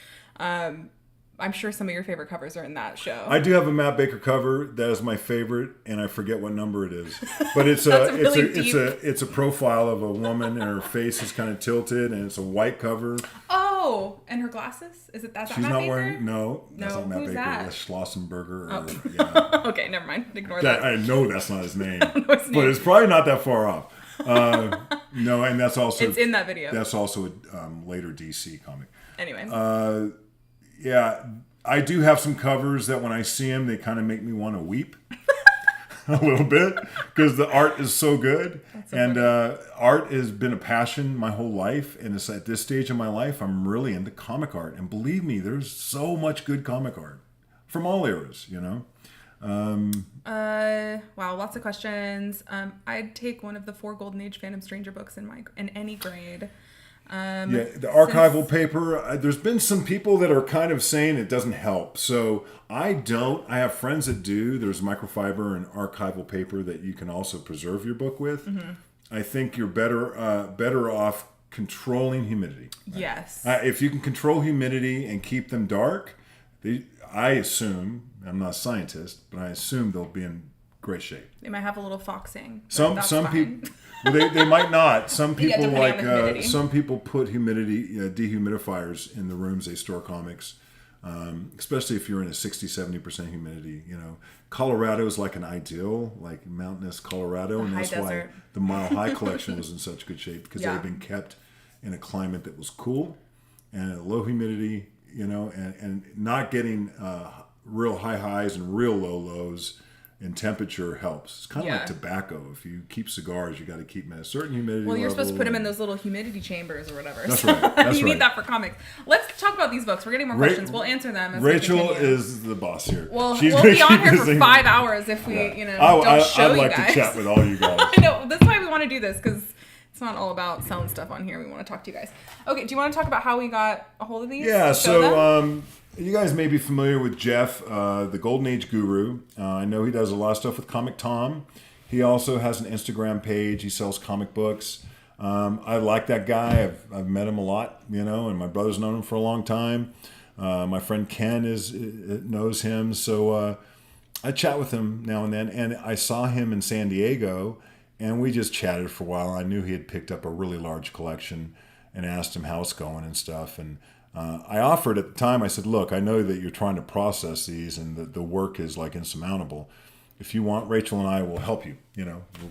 I'm sure some of your favorite covers are in that show. I do have a Matt Baker cover that is my favorite, and I forget what number it is. But it's it's a profile of a woman, and her face is kind of tilted, and it's a white cover. Oh, and her glasses? Is it that's She's Matt not Baker? wearing that's not Matt Who's Baker. that? That's Schlossenberger. Okay, never mind. Ignore that. I know that's not his name, his name. But it's probably not that far off. No, and that's also it's in that video. That's also a later DC comic. Anyway. Yeah, I do have some covers that when I see them, they kind of make me want to weep a little bit because the art is so good. And art has been a passion my whole life. And it's at this stage of my life, I'm really into comic art. And believe me, there's so much good comic art from all eras, Wow, lots of questions. I'd take one of the 4 Golden Age Phantom Stranger books in any grade. The archival paper, there's been some people that are kind of saying it doesn't help. So I have friends that do. There's microfiber and archival paper that you can also preserve your book with. Mm-hmm. I think you're better off controlling humidity. Yes. If you can control humidity and keep them dark, I assume, I'm not a scientist, but I assume they'll be in great shape. They might have a little foxing. Some people, they might not. Some people some people put humidifiers in the rooms they store comics. especially if you're in a 60-70% humidity. Colorado is like an ideal, like mountainous Colorado, and that's why the Mile High collection was in such good shape, because they had been kept in a climate that was cool and low humidity, and not getting real high highs and real low lows in temperature helps. It's kind of like tobacco. If you keep cigars, you got to keep them at a certain humidity Well, you're level. supposed to put them in those little humidity chambers or whatever. That's right. You need that for comics. Let's talk about these books. We're getting more questions. We'll answer them as Rachel we continue. is the boss here. Well, we'll be on here for 5 hours if we, don't show you guys. I'd like to chat with all you guys. I know. That's why we want to do this, because it's not all about selling stuff on here. We want to talk to you guys. Okay, do you want to talk about how we got a hold of these? Yeah, so you guys may be familiar with Jeff, the Golden Age Guru. I know he does a lot of stuff with Comic Tom. He also has an Instagram page. He sells comic books. I like that guy. I've met him a lot, and my brother's known him for a long time. My friend Ken knows him, so I chat with him now and then. And I saw him in San Diego, and we just chatted for a while. I knew he had picked up a really large collection, and asked him how it's going and stuff. And I offered at the time, I said, look, I know that you're trying to process these and the work is like insurmountable. If you want, Rachel and I will help you.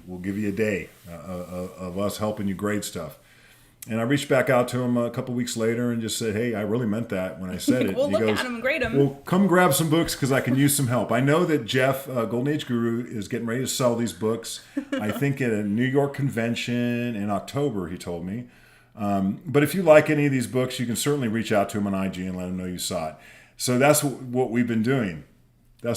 We'll give you a day of us helping you grade stuff. And I reached back out to him a couple weeks later and just said, hey, I really meant that when I said it. We'll look at them and grade them. Well, come grab some books because I can use some help. I know that Jeff, Golden Age Guru, is getting ready to sell these books. I think at a New York convention in October, he told me. But if you like any of these books, you can certainly reach out to him on IG and let him know you saw it. So that's what we've been doing. So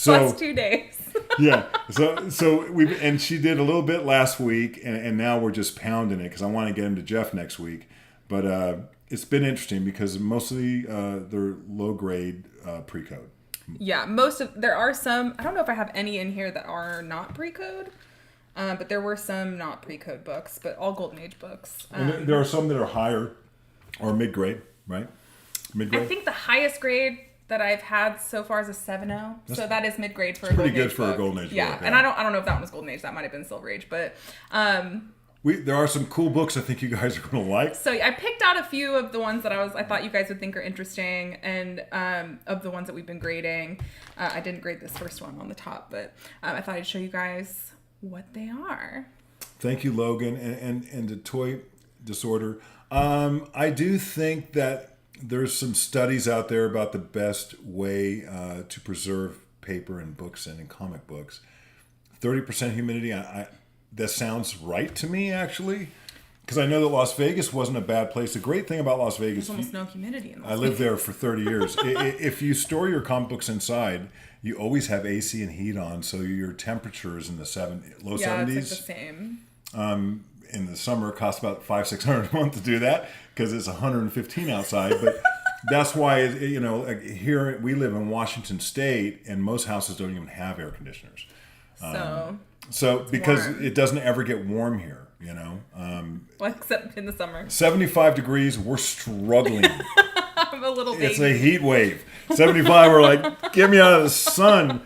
Plus 2 days. yeah. So and she did a little bit last week, and now we're just pounding it because I want to get him to Jeff next week. But it's been interesting because mostly they're low grade pre-code. Yeah, there are some. I don't know if I have any in here that are not pre-code. But there were some not pre-code books, but all Golden Age books. And there are some that are higher or mid-grade, right? Mid-grade? I think the highest grade that I've had so far is a 7.0. So that is mid-grade for a Golden Age book. Golden Age pretty good for a Golden Age book. Yeah, and I don't know if that one was Golden Age. That might have been Silver Age, but... there are some cool books I think you guys are going to like. So I picked out a few of the ones that I thought you guys would think are interesting, and of the ones that we've been grading. I didn't grade this first one on the top, but I thought I'd show you guys what they are. Thank you, Logan, and the Toy Disorder. I do think that there's some studies out there about the best way to preserve paper and books and in comic books. 30% humidity, that sounds right to me, actually, because I know that Las Vegas wasn't a bad place. The great thing about Las Vegas... There's almost no humidity in Las Vegas. I lived there for 30 years. If you store your comic books inside, you always have AC and heat on, so your temperature is in the low 70s. Yeah, it's like the same. In the summer, it costs about $500-600 a month to do that because it's 115 outside. But that's why, here we live in Washington State, and most houses don't even have air conditioners. So because warm. It doesn't ever get warm here, Well, except in the summer. 75 degrees, we're struggling. I'm a little baby. It's a heat wave. 75, we're like, get me out of the sun.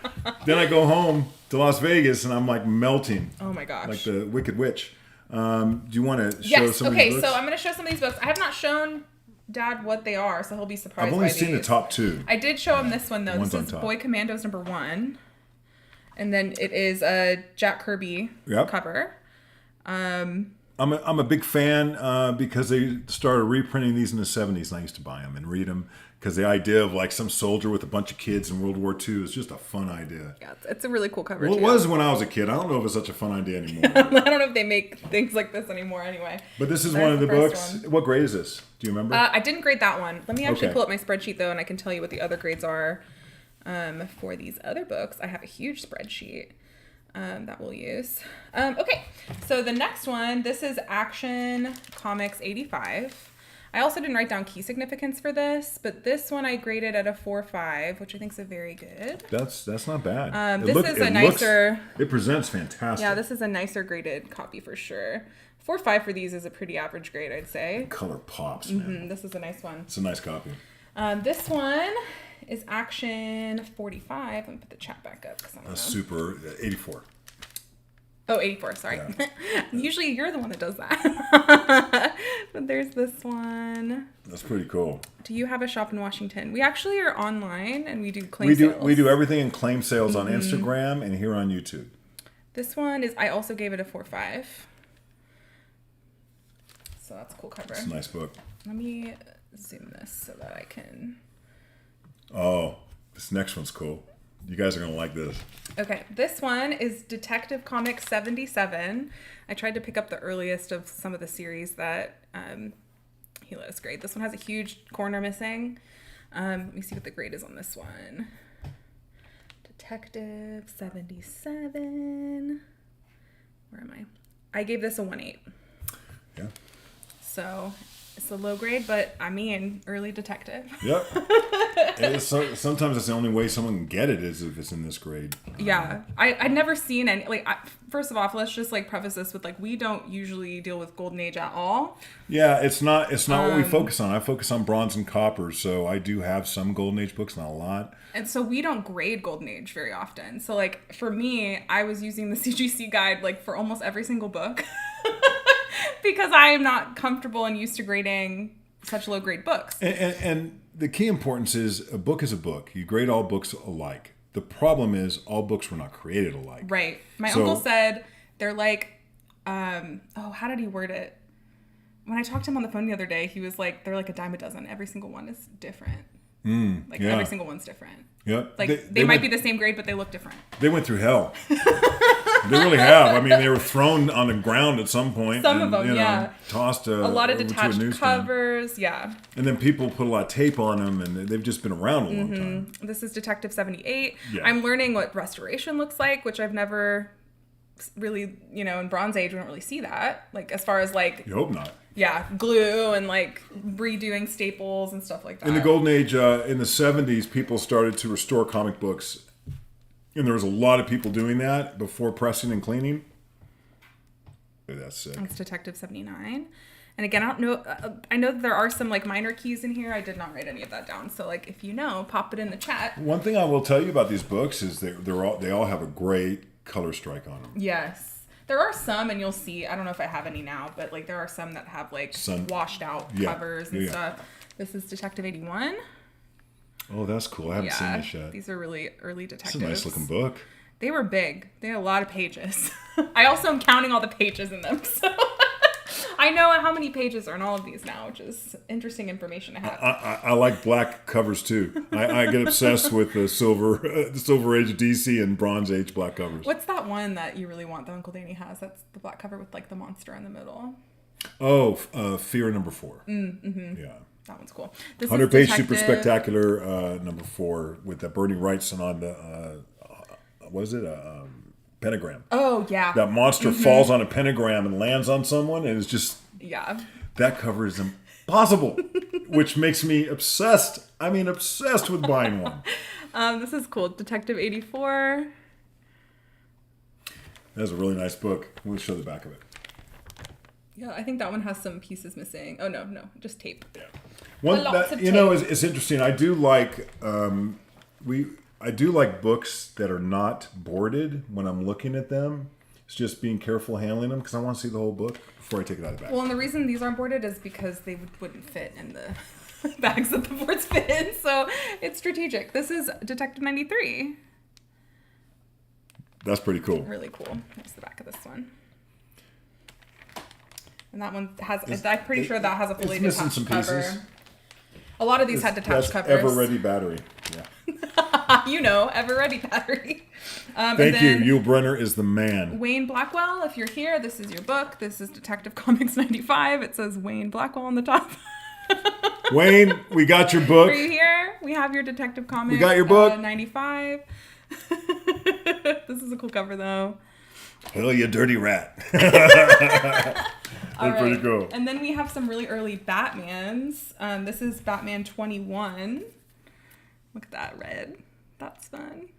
Then I go home to Las Vegas, and I'm like melting. Oh my gosh. Like the Wicked Witch. Do you want to show some of these books? So I'm going to show some of these books. I have not shown Dad what they are, so he'll be surprised I've only seen the top two. I did show him this one, though. One's this is on top. Boy Commandos #1. And then it is a Jack Kirby cover. I'm a big fan because they started reprinting these in the 70s, and I used to buy them and read them because the idea of like some soldier with a bunch of kids in World War II is just a fun idea. Yeah, it's a really cool cover, Well, it was when I was a kid. I don't know if it's such a fun idea anymore. I don't know if they make things like this anymore anyway. But this is one of the books. What grade is this? Do you remember? I didn't grade that one. Let me actually pull up my spreadsheet, though, and I can tell you what the other grades are for these other books. I have a huge spreadsheet. That we'll use. Okay, so the next one, this is Action Comics 85. I also didn't write down key significance for this, but this one I graded at a 4.5, which I think is a very good. That's not bad. It presents fantastic. Yeah, this is a nicer graded copy for sure. 4.5 for these is a pretty average grade, I'd say. Color pops, man. This is a nice one. It's a nice copy. This one is Action 45. Let me put the chat back up. Super 84. Oh, 84, sorry. Yeah. Usually you're the one that does that. But there's this one. That's pretty cool. Do you have a shop in Washington? We actually are online and we do claim sales. We do everything in claim sales on Instagram and here on YouTube. This one is, I also gave it a 4.5. So that's a cool cover. It's a nice book. Let me zoom this so that I can... Oh, this next one's cool. You guys are going to like this. Okay, this one is Detective Comics 77. I tried to pick up the earliest of some of the series that he let us grade. This one has a huge corner missing. Let me see what the grade is on this one. Detective 77. Where am I? I gave this a 1.8. Yeah. So it's a low grade, but I mean, early detective. Yep. Sometimes that's the only way someone can get it is if it's in this grade. Yeah. I'd never seen any, like, first of all, let's just like preface this with like, we don't usually deal with Golden Age at all. Yeah, it's not what we focus on. I focus on bronze and copper, so I do have some Golden Age books, not a lot. And so we don't grade Golden Age very often. So like for me, I was using the CGC guide like for almost every single book. Because I am not comfortable and used to grading such low grade books. And the key importance is a book is a book. You grade all books alike. The problem is all books were not created alike. Right. My uncle said they're like, how did he word it? When I talked to him on the phone the other day, he was like, they're like a dime a dozen. Every single one is different. Every single one's different. Yep. Like they might be the same grade, but they look different. They went through hell. They really have. I mean, they were thrown on the ground at some point. Some of them, yeah. Tossed a lot of over to detached a newsstand. covers, yeah. And then people put a lot of tape on them, and they've just been around a long time. This is Detective 78. Yeah. I'm learning what restoration looks like, which I've never really, in Bronze Age, we don't really see that. Like, as far as like... You hope not. Yeah, glue and like redoing staples and stuff like that. In the Golden Age, in the 70s, people started to restore comic books. And there was a lot of people doing that before pressing and cleaning. That's sick. That's Detective 79. And again, I don't know. I know that there are some like minor keys in here. I did not write any of that down. So like, if you know, pop it in the chat. One thing I will tell you about these books is they all have a great color strike on them. Yes. There are some, and you'll see, I don't know if I have any now, but like there are some that have like washed out covers and stuff. This is Detective 81. Oh, that's cool. I haven't seen this yet. These are really early detectives. It's a nice looking book. They were big. They had a lot of pages. I also am counting all the pages in them. So I know how many pages are in all of these now, which is interesting information to have. I like black covers too. I get obsessed with the silver age DC and bronze age black covers. What's that one that you really want that Uncle Danny has? That's the black cover with like the monster in the middle. Oh, Fear number 4. Yeah. That one's cool. This 100-page super spectacular number 4 with the Bernie Wrightson on the what is it? Pentagram. Oh yeah. That monster falls on a pentagram and lands on someone, and it's just that cover is impossible, which makes me obsessed. I mean, obsessed with buying one. This is cool. Detective 84. That's a really nice book. We'll show the back of it. Yeah, I think that one has some pieces missing. Oh no, just tape. Yeah. One that is interesting. I do like I do like books that are not boarded when I'm looking at them. It's just being careful handling them because I want to see the whole book before I take it out of the bag. Well, and the reason these aren't boarded is because they wouldn't fit in the bags that the boards fit in. So it's strategic. This is Detective 93. That's pretty cool. Really cool. Here's the back of this one. And that one has, I'm pretty sure that has a fully detached cover. Pieces. A lot of these had detached covers. Ever Ready battery. Yeah. Ever Ready battery. Thank you. Yul Brynner is the man. Wayne Blackwell, if you're here, this is your book. This is Detective Comics 95. It says Wayne Blackwell on the top. Wayne, we got your book. Are you here? We have your Detective Comics. We got your book. 95. This is a cool cover, though. Hell, you dirty rat. That's pretty cool. And then we have some really early Batmans. This is Batman 21. Look at that red. That's fun.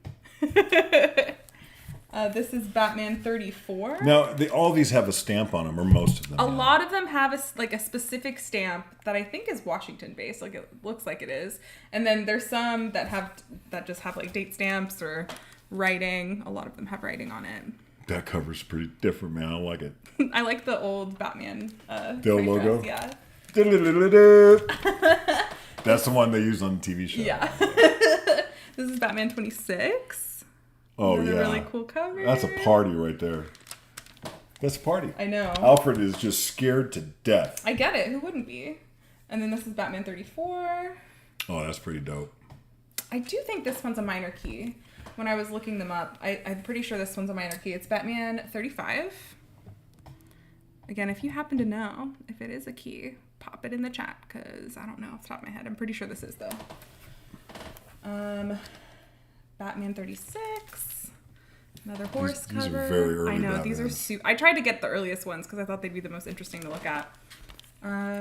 This is Batman 34. Now, all these have a stamp on them, or most of them. A lot of them have a specific stamp that I think is Washington based. Like, it looks like it is. And then there's some that just have like date stamps or writing. A lot of them have writing on it. That cover's pretty different, man. I don't like it. I like the old Batman. The old logo? Yeah. That's the one they use on the TV show. Yeah. This is Batman 26. Oh, Another yeah. really cool cover. That's a party right there. That's a party. I know. Alfred is just scared to death. I get it. Who wouldn't be? And then this is Batman 34. Oh, that's pretty dope. I do think this one's a minor key. When I was looking them up, I'm pretty sure this one's a minor key. It's Batman 35. Again, if you happen to know if it is a key, pop it in the chat, because I don't know off the top of my head. I'm pretty sure this is, though. Batman 36. Another horse These cover. are very early I know, these are Batmans. I tried to get the earliest ones because I thought they'd be the most interesting to look at.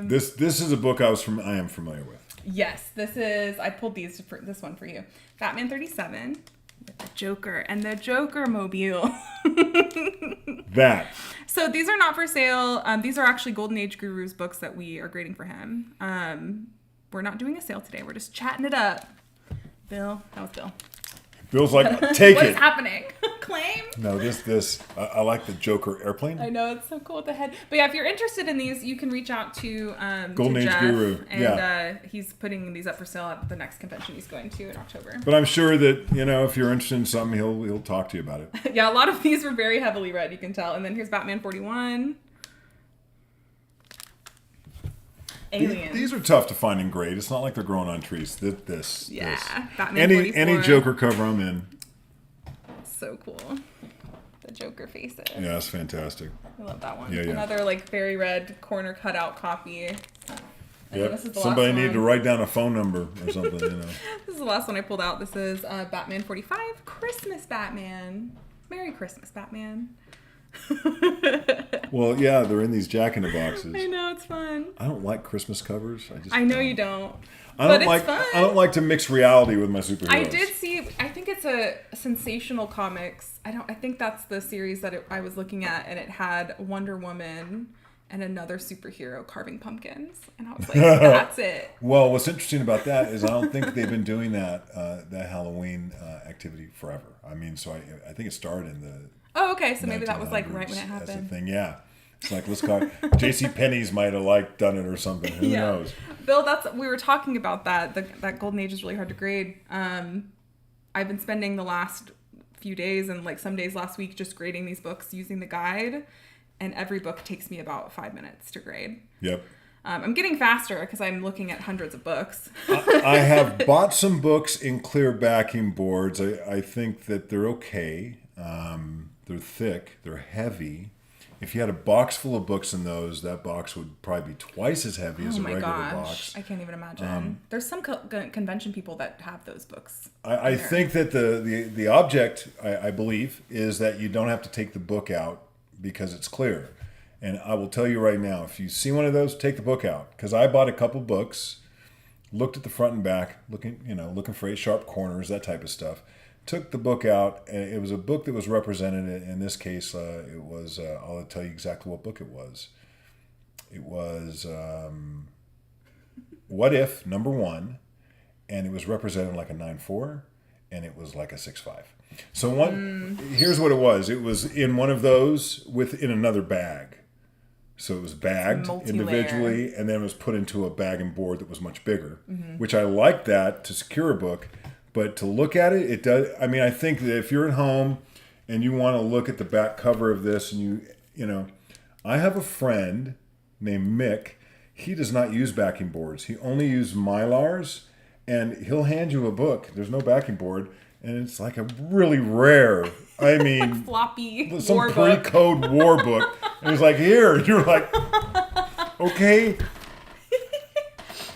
This is a book I am familiar with. Yes, this is. I pulled this one for you. Batman 37 with the Joker and the Joker mobile. That. So these are not for sale. These are actually Golden Age Gurus books that we are grading for him. We're not doing a sale today. We're just chatting it up. Bill, that was Bill. Bill's like, take What it. is happening? Claim? No, I like the Joker airplane. I know, it's so cool with the head. But yeah, if you're interested in these, you can reach out to Golden Age Jeff, Guru. and Yeah. He's putting these up for sale at the next convention he's going to in October. But I'm sure that, if you're interested in something, he'll talk to you about it. Yeah, a lot of these were very heavily read, you can tell. And then here's Batman 41. Aliens. These are tough to find in grade. It's not like they're growing on trees. This. Batman 44. Any Joker cover I'm in. So cool. The Joker faces. Yeah, that's fantastic. I love that one. Yeah, yeah. Another very red corner cutout copy. And then Yep. this is the Somebody last need one. to write down a phone number or something, This is the last one I pulled out. This is Batman 45, Christmas Batman. Merry Christmas, Batman. Well, yeah, they're in these Jack-in-the-Boxes. I know, it's fun. I don't like Christmas covers. I know you don't. I But don't it's like. fun. I don't like to mix reality with my superheroes. I did see. I think it's a Sensational Comics. I think that's the series that I was looking at, and it had Wonder Woman and another superhero carving pumpkins, and I was like, "That's it." Well, what's interesting about that is I don't think they've been doing that Halloween activity forever. I mean, so I think it started in the. Oh, okay. So maybe that was right when it That's the happened. thing, yeah. It's like, let's call it. J.C. Penney's might have done it or something. Who knows? Bill, we were talking about that. That Golden Age is really hard to grade. I've been spending the last few days and some days last week just grading these books using the guide, and every book takes me about 5 minutes to grade. Yep. I'm getting faster because I'm looking at hundreds of books. I have bought some books in clear backing boards. I think that they're okay. They're thick. They're heavy. If you had a box full of books in those, that box would probably be twice as heavy as a regular box. I can't even imagine. There's some convention people that have those books. I think that the object, I believe, is that you don't have to take the book out because it's clear. And I will tell you right now, if you see one of those, take the book out. Because I bought a couple books, looked at the front and back, looking for 8 sharp corners, that type of stuff. Took the book out, and it was a book that was represented. In this case, it was, I'll tell you exactly what book it was. It was What If, #1, and it was represented like a 9.4, and it was like a 6.5. So here's what it was. It was in one of those in another bag. So it was bagged individually, and then it was put into a bag and board that was much bigger, which I like that to secure a book. But to look at it, it does. I mean, I think that if you're at home and you want to look at the back cover of this, and I have a friend named Mick. He does not use backing boards. He only uses Mylars, and he'll hand you a book. There's no backing board, and it's like a really rare. I mean, floppy some war book. pre-code war book. And he's like, here. And you're like, okay.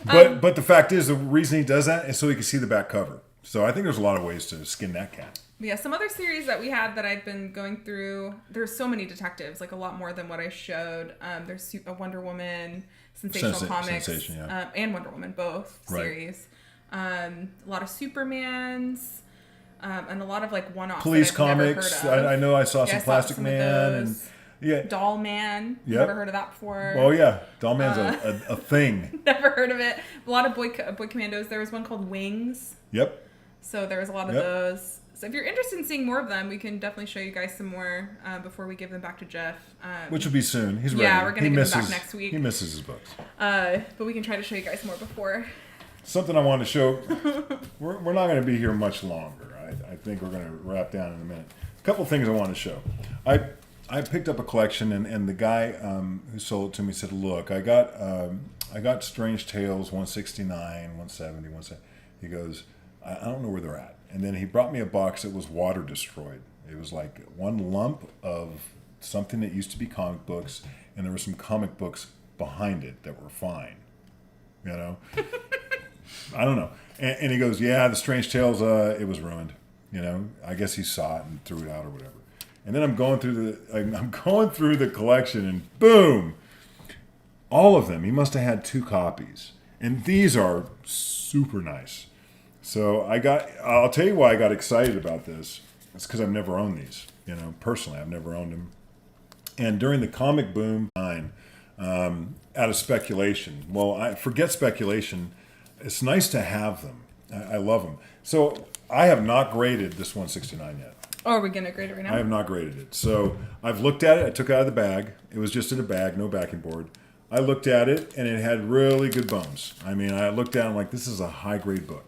But the fact is, the reason he does that is so he can see the back cover. So I think there's a lot of ways to skin that cat. Yeah, some other series that we had that I've been going through, there's so many detectives, a lot more than what I showed. There's a Wonder Woman, Sensational Comics, and Wonder Woman, both series. A lot of Supermans, and a lot of one-offs. Police comics. I know I saw some Plastic Man and Doll Man. Never heard of that before. Oh yeah, Doll Man's a thing. Never heard of it. A lot of boy commandos. There was one called Wings. Yep. So there was a lot of those. So if you're interested in seeing more of them, we can definitely show you guys some more before we give them back to Jeff. Which will be soon. He's ready. Yeah, we're going to give them back next week. He misses his books. But we can try to show you guys more before. Something I want to show. We're not going to be here much longer. I think we're going to wrap down in a minute. A couple things I want to show. I picked up a collection, and the guy who sold it to me said, "Look, I got Strange Tales 169, 170, 170." He goes, I don't know where they're at. And then he brought me a box that was water destroyed. It was like one lump of something that used to be comic books, and there were some comic books behind it that were fine. You know? I don't know. And he goes, yeah, the Strange Tales, it was ruined. You know, I guess he saw it and threw it out or whatever. And then I'm going through the collection, and boom, all of them. He must have had 2 copies, and these are super nice. So I'll tell you why I got excited about this. It's because I've never owned these. You know, personally, I've never owned them. And during the comic boom, out of speculation. Well, I forget speculation. It's nice to have them. I love them. So I have not graded this 169 yet. Oh, are we going to grade it right now? I have not graded it. So I've looked at it. I took it out of the bag. It was just in a bag, no backing board. I looked at it, and it had really good bones. I mean, I looked at it, I'm like, this is a high-grade book.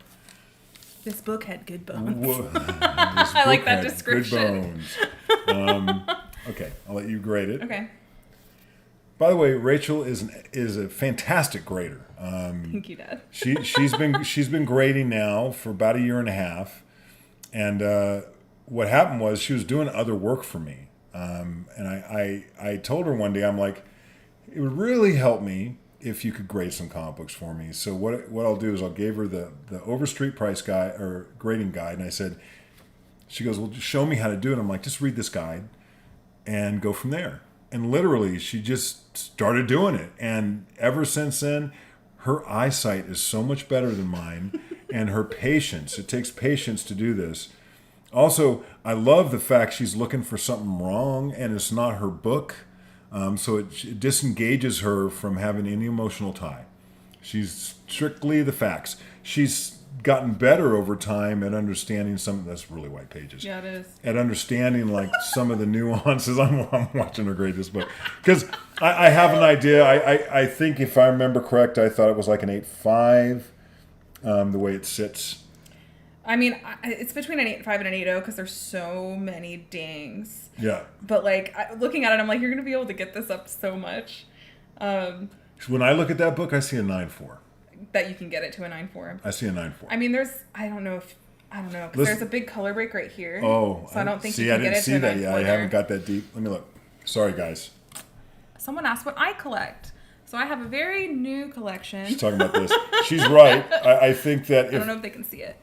This book had good bones. I like that description. Good bones. Okay, I'll let you grade it. Okay. By the way, Rachel is a fantastic grader. Thank you, Dad. she's been grading now for about a year and a half, and what happened was she was doing other work for me, and I told her one day, I'm like, it would really help me if you could grade some comic books for me. So what I'll do is I'll give her the Overstreet price guide or grading guide, and I said, she goes, well, just show me how to do it. I'm like, just read this guide and go from there. And literally, she just started doing it. And ever since then, her eyesight is so much better than mine, and her patience. It takes patience to do this. Also, I love the fact she's looking for something wrong, and it's not her book. So it disengages her from having any emotional tie. She's strictly the facts. She's gotten better over time at understanding that's really white pages. Yeah, it is. At understanding like some of the nuances. I'm watching her grade this book because I have an idea. I think if I remember correct, I thought it was like an 8.5, the way it sits. I mean, it's between an 8.5 and an 8.0 because there's so many dings. Yeah. But like looking at it, I'm like, you're gonna be able to get this up so much. When I look at that book, I see a 9.4. That you can get it to a 9.4. I see a 9.4. I mean, I don't know because there's a big color break right here. Oh, so I don't think you can get it to a 9.4. See that? Yeah, I haven't got that deep. Let me look. Sorry, guys. Someone asked what I collect. So I have a very new collection. She's talking about this. She's right. I think that I don't know if they can see it.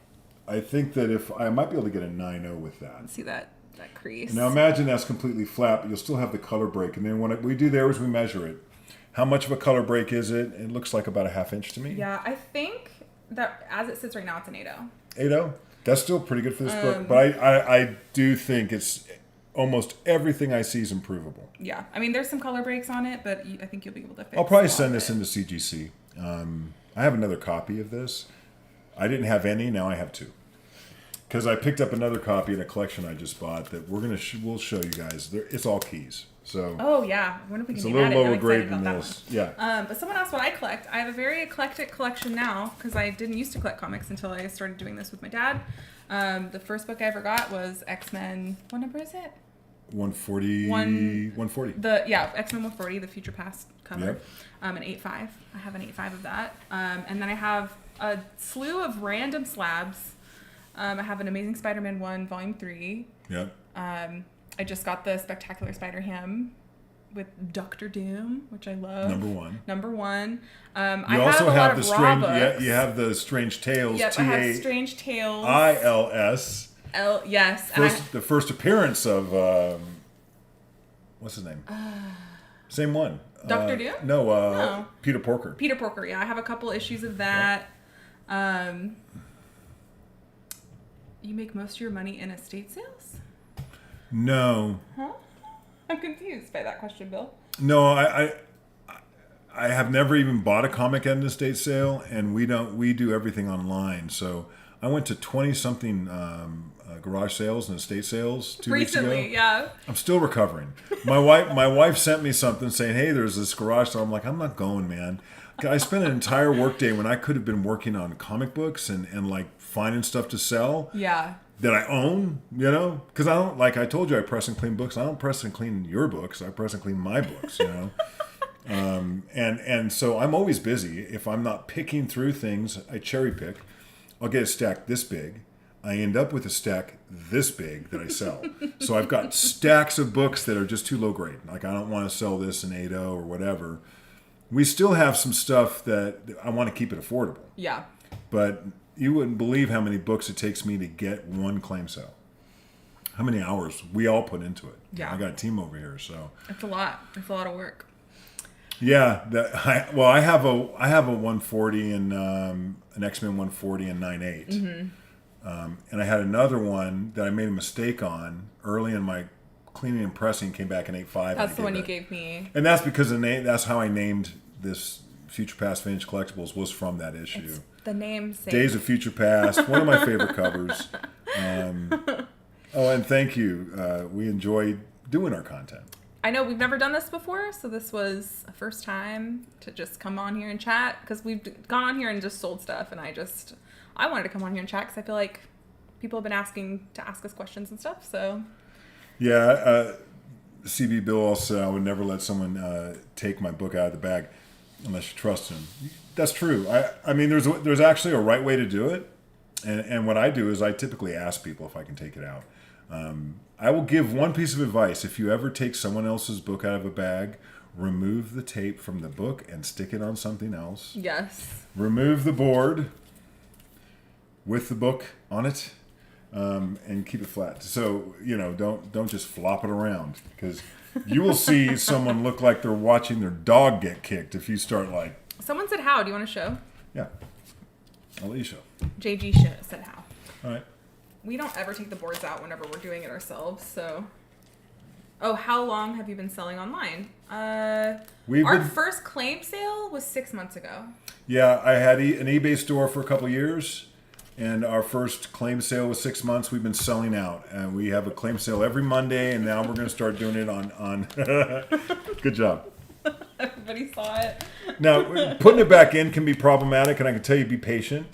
I think that if I might be able to get a 9.0 with that. See that crease. Now imagine that's completely flat, but you'll still have the color break. And then what we do there is we measure it. How much of a color break is it? It looks like about a 1/2 inch to me. Yeah, I think that as it sits right now, it's an 8.0. 8.0? That's still pretty good for this book. But I do think it's almost everything I see is improvable. Yeah. I mean, there's some color breaks on it, but I think you'll be able to fix it. I'll probably send this into CGC. I have another copy of this. I didn't have any. Now I have 2. Because I picked up another copy in a collection I just bought that we'll show you guys. It's all keys. So oh yeah, I wonder if we can it's a little lower grade than this. Yeah. But someone asked what I collect. I have a very eclectic collection now because I didn't used to collect comics until I started doing this with my dad. The first book I ever got was X-Men. What number is it? 140. 140. X-Men 140, the Future Past cover. Yep. An 8.5. I have an 8.5 of that. And then I have a slew of random slabs. I have an Amazing Spider-Man 1, Volume 3. Yep. I just got the Spectacular Spider-Ham with Doctor Doom, which I love. Number one. I also have a lot of the raw strange. books. You have the Strange Tales. Yep, I have Strange Tales. ILS. Yes. The first appearance of what's his name? Same one. Doctor Doom? No. Peter Porker. Peter Porker. Yeah, I have a couple issues of that. Yep. You make most of your money in estate sales? No. Huh? I'm confused by that question, Bill. No, I have never even bought a comic at an estate sale, and we do everything online. So I went to 20-something garage sales and estate sales 2 weeks ago. Recently, yeah. I'm still recovering. My wife sent me something saying, "Hey, there's this garage sale." I'm like, "I'm not going, man." I spent an entire workday when I could have been working on comic books and like finding stuff to sell. Yeah. That I own, because I don't, like I told you, I press and clean books. I don't press and clean your books. I press and clean my books, and so I'm always busy. If I'm not picking through things, I cherry pick. I'll get a stack this big. I end up with a stack this big that I sell. So I've got stacks of books that are just too low grade. Like, I don't want to sell this in 8.0 or whatever. We still have some stuff that I want to keep it affordable. Yeah. But you wouldn't believe how many books it takes me to get one claim sale. How many hours we all put into it. Yeah. I got a team over here, so. It's a lot. It's a lot of work. Yeah. I have a 140 and an X-Men 140 and 9.8. Mm-hmm. And I had another one that I made a mistake on early in my cleaning and pressing, came back in 8.5. That's the one you gave me. And that's because that's how I named this Future Past Vintage Collectibles, was from that issue. It's the name. Days of Future Past, one of my favorite covers. And thank you. We enjoyed doing our content. I know we've never done this before, so this was a first time to just come on here and chat, because we've gone on here and just sold stuff, and I wanted to come on here and chat because I feel like people have been asking to ask us questions and stuff, so. Yeah, CB Bill also said I would never let someone take my book out of the bag unless you trust him. That's true. I mean, there's actually a right way to do it, and what I do is I typically ask people if I can take it out. I will give one piece of advice. If you ever take someone else's book out of a bag, remove the tape from the book and stick it on something else. Yes. Remove the board with the book on it, and keep it flat. So, don't just flop it around, because you will see someone look like they're watching their dog get kicked if you start like... Someone said how. Do you want to show? Yeah. I'll let you show. JG said how. All right. We don't ever take the boards out whenever we're doing it ourselves, so... Oh, how long have you been selling online? Our first claim sale was 6 months ago. Yeah, I had an eBay store for a couple of years, and our first claim sale was 6 months. We've been selling out, and we have a claim sale every Monday, and now we're going to start doing it on Good job. Everybody saw it. Now, putting it back in can be problematic, and I can tell you, be patient.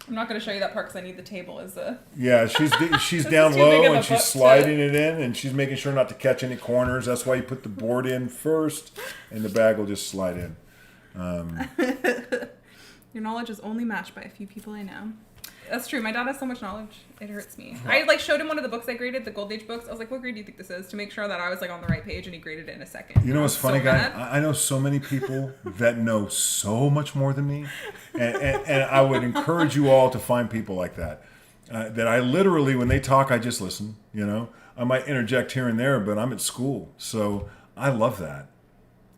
I'm not going to show you that part because I need the table as a... Yeah, she's down low, and she's sliding it in, and she's making sure not to catch any corners. That's why you put the board in first, and the bag will just slide in. Your knowledge is only matched by a few people I know. That's true. My dad has so much knowledge. It hurts me. I showed him one of the books I graded, the Gold Age books. I was like, "What grade do you think this is?" To make sure that I was on the right page, and he graded it in a second. You know what's funny, guy? I know so many people that know so much more than me, and I would encourage you all to find people like that. That I literally, when they talk, I just listen. I might interject here and there, but I'm at school, so I love that.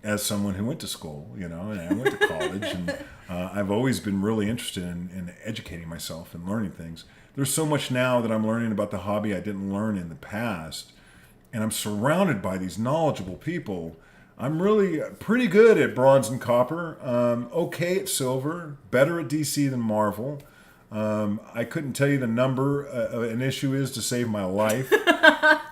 As someone who went to school, and I went to college, and I've always been really interested in educating myself and learning things. There's so much now that I'm learning about the hobby I didn't learn in the past, and I'm surrounded by these knowledgeable people. I'm really pretty good at bronze and copper, okay at silver, better at DC than Marvel. I couldn't tell you the number an issue is to save my life.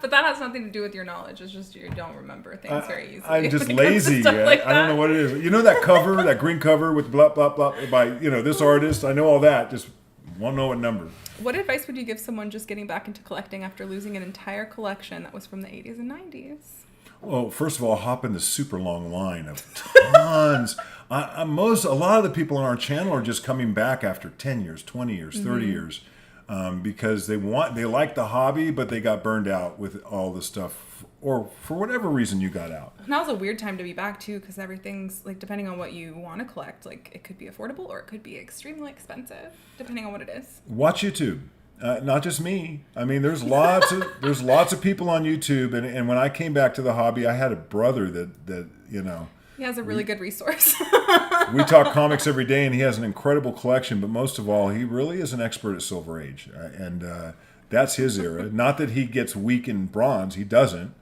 But that has nothing to do with your knowledge. It's just you don't remember things very easily. I'm just lazy. I don't know what it is. You know that cover, that green cover with blah, blah, blah, by this artist? I know all that. Just won't know what number. What advice would you give someone just getting back into collecting after losing an entire collection that was from the 80s and 90s? Well, first of all, hop in the super long line of tons. A lot of the people on our channel are just coming back after 10 years, 20 years, 30 years, because they like the hobby, but they got burned out with all the stuff, or for whatever reason you got out. Now's a weird time to be back too, because everything's depending on what you want to collect, it could be affordable or it could be extremely expensive, depending on what it is. Watch YouTube. Not just me. I mean, there's lots of people on YouTube, and when I came back to the hobby, I had a brother that He has a really good resource. We talk comics every day, and he has an incredible collection. But most of all, he really is an expert at Silver Age, and that's his era. Not that he gets weak in bronze; he doesn't.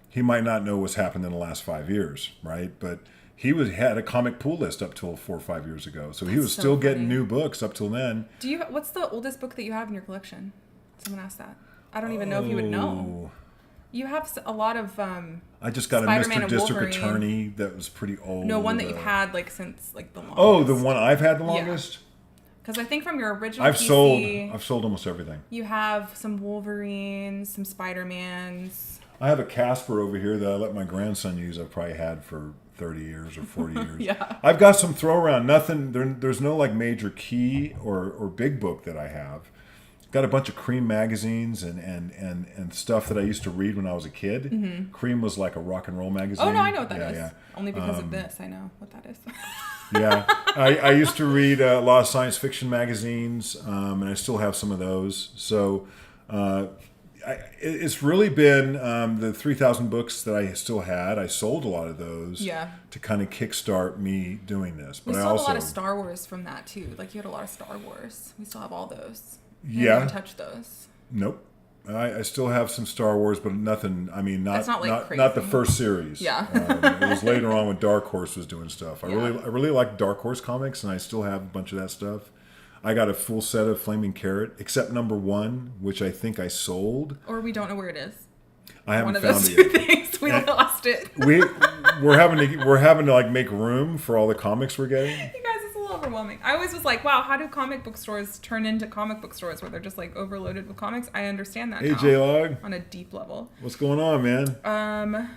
He might not know what's happened in the last 5 years, right? But he had a comic pool list up till 4 or 5 years ago. So he was so still funny. getting new books up till then. What's the oldest book that you have in your collection? Someone asked that. I don't even know if you would know. You have a lot of I just got Spider-Man a Mr. and District Wolverine. Attorney that was pretty old. No, one that you've had like since like the longest. Oh, the one I've had the longest? Because I think from your original I've PC, sold almost everything. You have some Wolverines, some Spider-Mans. I have a Casper over here that I let my grandson use. I've probably had for 30 years or 40 years. Yeah. I've got some throw around. Nothing. There's no like major key or big book that I have. Got a bunch of Cream magazines and stuff that I used to read when I was a kid. Mm-hmm. Cream was like a rock and roll magazine. Oh no, I know what that is. Yeah. Only because of this, I know what that is. Yeah, I used to read a lot of science fiction magazines, and I still have some of those. So it's really been the 3,000 books that I still had. I sold a lot of those to kind of kickstart me doing this. But we I still also have a lot of Star Wars from that too. Like you had a lot of Star Wars. We still have all those. Yeah. Never touch those. Nope. I still have some Star Wars, but nothing. I mean, not the first series. Yeah. It was later on when Dark Horse was doing stuff. I really like Dark Horse comics, and I still have a bunch of that stuff. I got a full set of Flaming Carrot, except number 1, which I think I sold. Or we don't know where it is. I haven't found found those it two yet. things. We lost it. We're having to like make room for all the comics we're getting. You guys, it's a little overwhelming. I always was like, wow, how do comic book stores turn into comic book stores where they're just like overloaded with comics? I understand that Hey, now. J-Log. On a deep level. What's going on, man?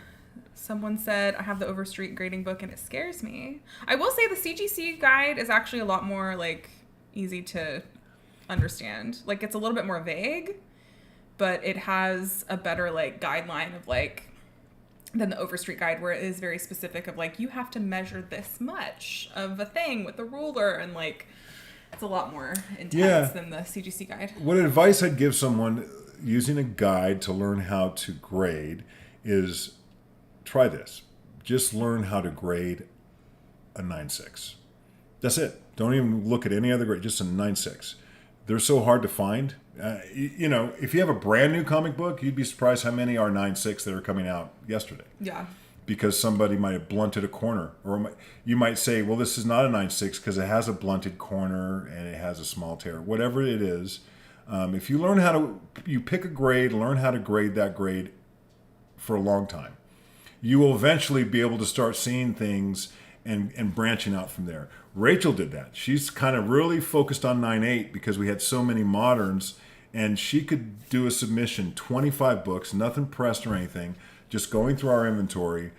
Someone said, I have the Overstreet grading book and it scares me. I will say the CGC guide is actually a lot more like easy to understand. Like it's a little bit more vague, but it has a better like guideline of like than the Overstreet guide, where it is very specific of like you have to measure this much of a thing with a ruler, and like it's a lot more intense than the CGC guide. What advice I'd give someone using a guide to learn how to grade is try this. Just learn how to grade a 9.6. That's it. Don't even look at any other grade. Just a 9.6. They're so hard to find. If you have a brand new comic book, you'd be surprised how many are 9.6 that are coming out yesterday. Yeah. Because somebody might have blunted a corner. Or you might say, well, this is not a 9.6 because it has a blunted corner and it has a small tear. Whatever it is, if you learn you pick a grade, learn how to grade that grade for a long time, you will eventually be able to start seeing things and branching out from there. Rachel did that. She's kind of really focused on 9.8 because we had so many moderns, and she could do a submission, 25 books, nothing pressed or anything, just going through our inventory,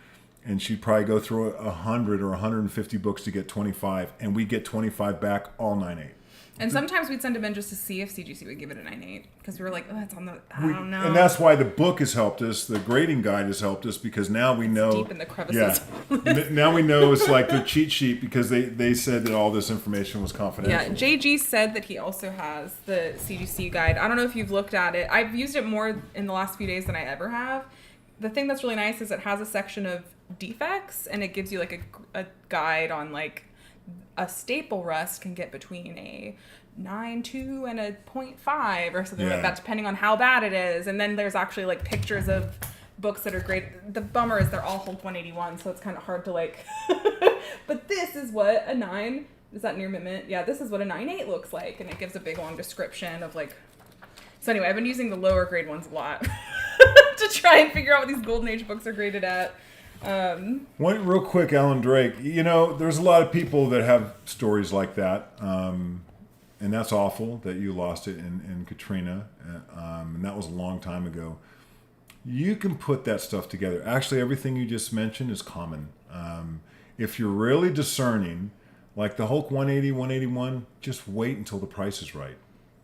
and she'd probably go through 100 or 150 books to get 25, and we get 25 back, all 9.8. And sometimes we'd send them in just to see if CGC would give it a 9.8 because we were like, oh, that's on the, I don't know. And that's why the book has helped us. The grading guide has helped us because now we know. Deep in the crevices. Yeah. Now we know it's like their cheat sheet because they said that all this information was confidential. Yeah. JG said that he also has the CGC guide. I don't know if you've looked at it. I've used it more in the last few days than I ever have. The thing that's really nice is it has a section of defects, and it gives you like a guide on like a staple rust can get between a 9.2 and a 0.5 or something like that, depending on how bad it is. And then there's actually like pictures of books that are great. The bummer is they're all Hulk 181, so it's kind of hard to like. But this is what a 9 is. That near mint? Yeah, this is what a 9.8 looks like, and it gives a big long description of like. So anyway, I've been using the lower grade ones a lot to try and figure out what these Golden Age books are graded at. One real quick, Alan Drake. There's a lot of people that have stories like that, and that's awful that you lost it in Katrina, and that was a long time ago. You can put that stuff together. Actually, everything you just mentioned is common. If you're really discerning, like the Hulk 180, 181, just wait until the price is right.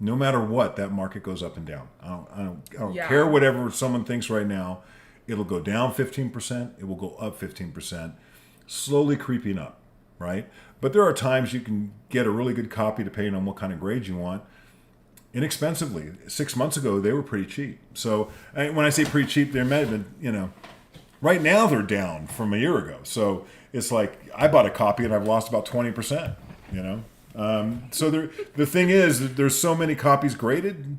No matter what, that market goes up and down. I don't care whatever someone thinks right now. It'll go down 15%. It will go up 15%, slowly creeping up, right? But there are times you can get a really good copy depending on what kind of grade you want, inexpensively. 6 months ago, they were pretty cheap. So when I say pretty cheap, they might have been, right now they're down from a year ago. So it's like I bought a copy and I've lost about 20%, So the thing is that there's so many copies graded.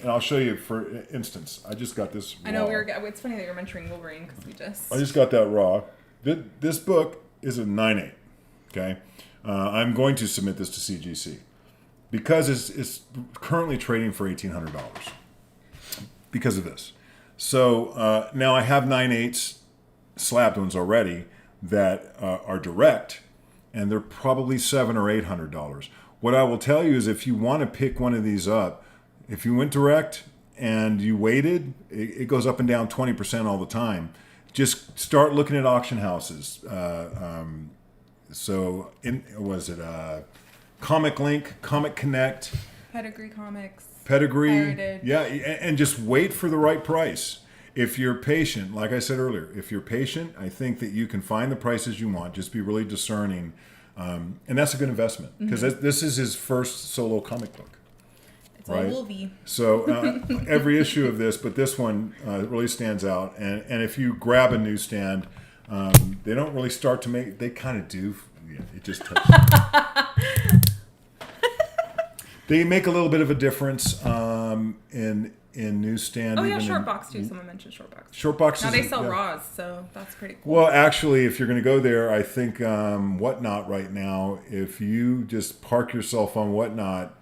And I'll show you, for instance, I just got this raw. I know it's funny that you're mentioning Wolverine because I just got that raw. This book is a 9.8. Okay, I'm going to submit this to CGC because it's currently trading for $1,800 because of this. So now I have 9.8s slabbed ones already that are direct, and they're probably $700 or $800. What I will tell you is, if you want to pick one of these up, if you went direct and you waited, it goes up and down 20% all the time. Just start looking at auction houses. Comic Link, Comic Connect, Pedigree Comics, Pedigree, Heritage. yeah, and just wait for the right price. If you're patient, like I said earlier, if you're patient, I think that you can find the prices you want. Just be really discerning, and that's a good investment, because this is his first solo comic book. It's all Wolvie. So every issue of this, but this one really stands out. And if you grab a newsstand, they don't really start to make. They kind of do. Yeah, it just touches. They make a little bit of a difference in newsstand. Oh yeah, short box too. Someone mentioned short box. Short boxes. Now they sell raws, so that's pretty cool. Well, actually, if you're going to go there, I think Whatnot right now, if you just park yourself on Whatnot,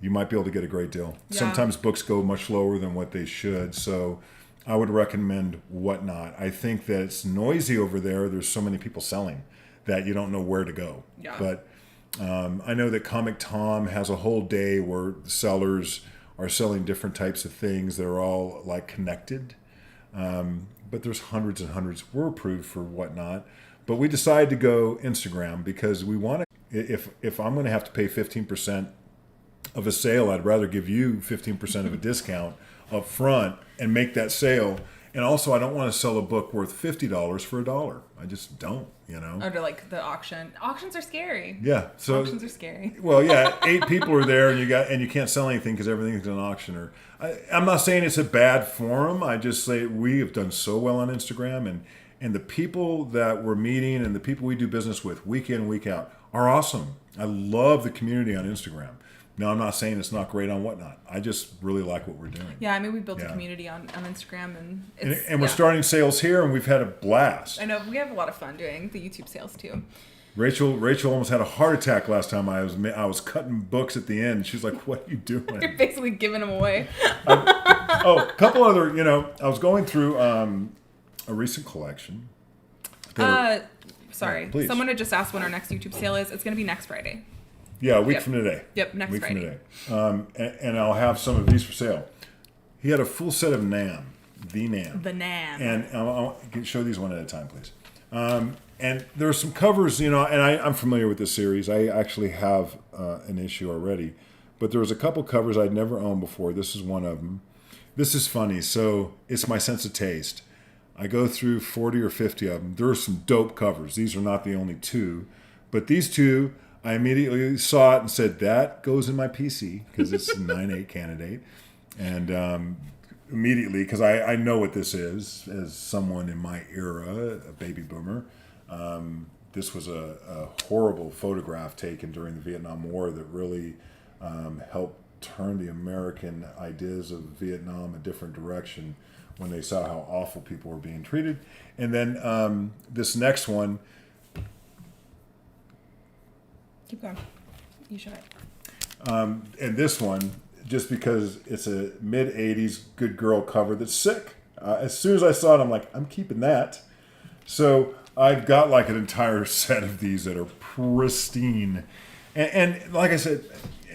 you might be able to get a great deal. Yeah. Sometimes books go much lower than what they should, so I would recommend Whatnot. I think that it's noisy over there. There's so many people selling that you don't know where to go. Yeah. But I know that Comic Tom has a whole day where sellers are selling different types of things that are all like connected. But there's hundreds and hundreds. We're approved for Whatnot. But we decided to go Instagram because we want to, if I'm going to have to pay 15% of a sale, I'd rather give you 15% of a discount up front and make that sale. And also, I don't want to sell a book worth $50 for $1. I just don't, Or to like the auction. Auctions are scary. Yeah, so auctions are scary. Well, yeah, 8 people are there, and you can't sell anything because everything's an auction. I'm not saying it's a bad forum. I just say we have done so well on Instagram, and the people that we're meeting and the people we do business with week in, week out are awesome. I love the community on Instagram. Now, I'm not saying it's not great on Whatnot. I just really like what we're doing. Yeah, I mean, we built a community on Instagram, and we're starting sales here, and we've had a blast. I know, we have a lot of fun doing the YouTube sales too. Rachel almost had a heart attack last time I was cutting books at the end. She's like, "What are you doing?" You're basically giving them away. A couple other, I was going through a recent collection. Sorry, please. Someone had just asked when our next YouTube sale is. It's going to be next Friday. Yeah, a week from today. Yep, next week Friday. From today. And I'll have some of these for sale. He had a full set of NAM, the NAM. The NAM. And I'll show these one at a time, please. And there are some covers, and I'm familiar with this series. I actually have an issue already. But there was a couple covers I'd never owned before. This is one of them. This is funny. So it's my sense of taste. I go through 40 or 50 of them. There are some dope covers. These are not the only two. But these two, I immediately saw it and said, that goes in my PC because it's a 9.8 candidate. And immediately, because I know what this is as someone in my era, a baby boomer. This was a horrible photograph taken during the Vietnam War that really helped turn the American ideas of Vietnam a different direction when they saw how awful people were being treated. And then this next one. Keep going. You should. And this one, just because it's a mid-'80s good girl cover that's sick. As soon as I saw it, I'm like, I'm keeping that. So I've got like an entire set of these that are pristine. And like I said,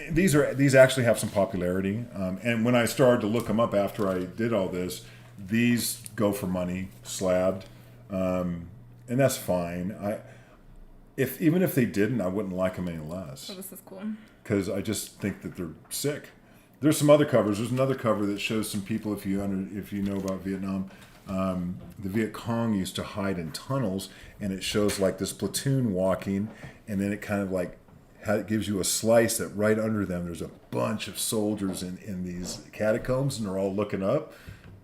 these actually have some popularity. And when I started to look them up after I did all this, these go for money, slabbed. And that's fine. Even if they didn't, I wouldn't like them any less. Oh, this is cool. Because I just think that they're sick. There's some other covers. There's another cover that shows some people, if you know about Vietnam, the Viet Cong used to hide in tunnels, and it shows like this platoon walking, and then it kind of like it gives you a slice that right under them there's a bunch of soldiers in these catacombs, and they're all looking up.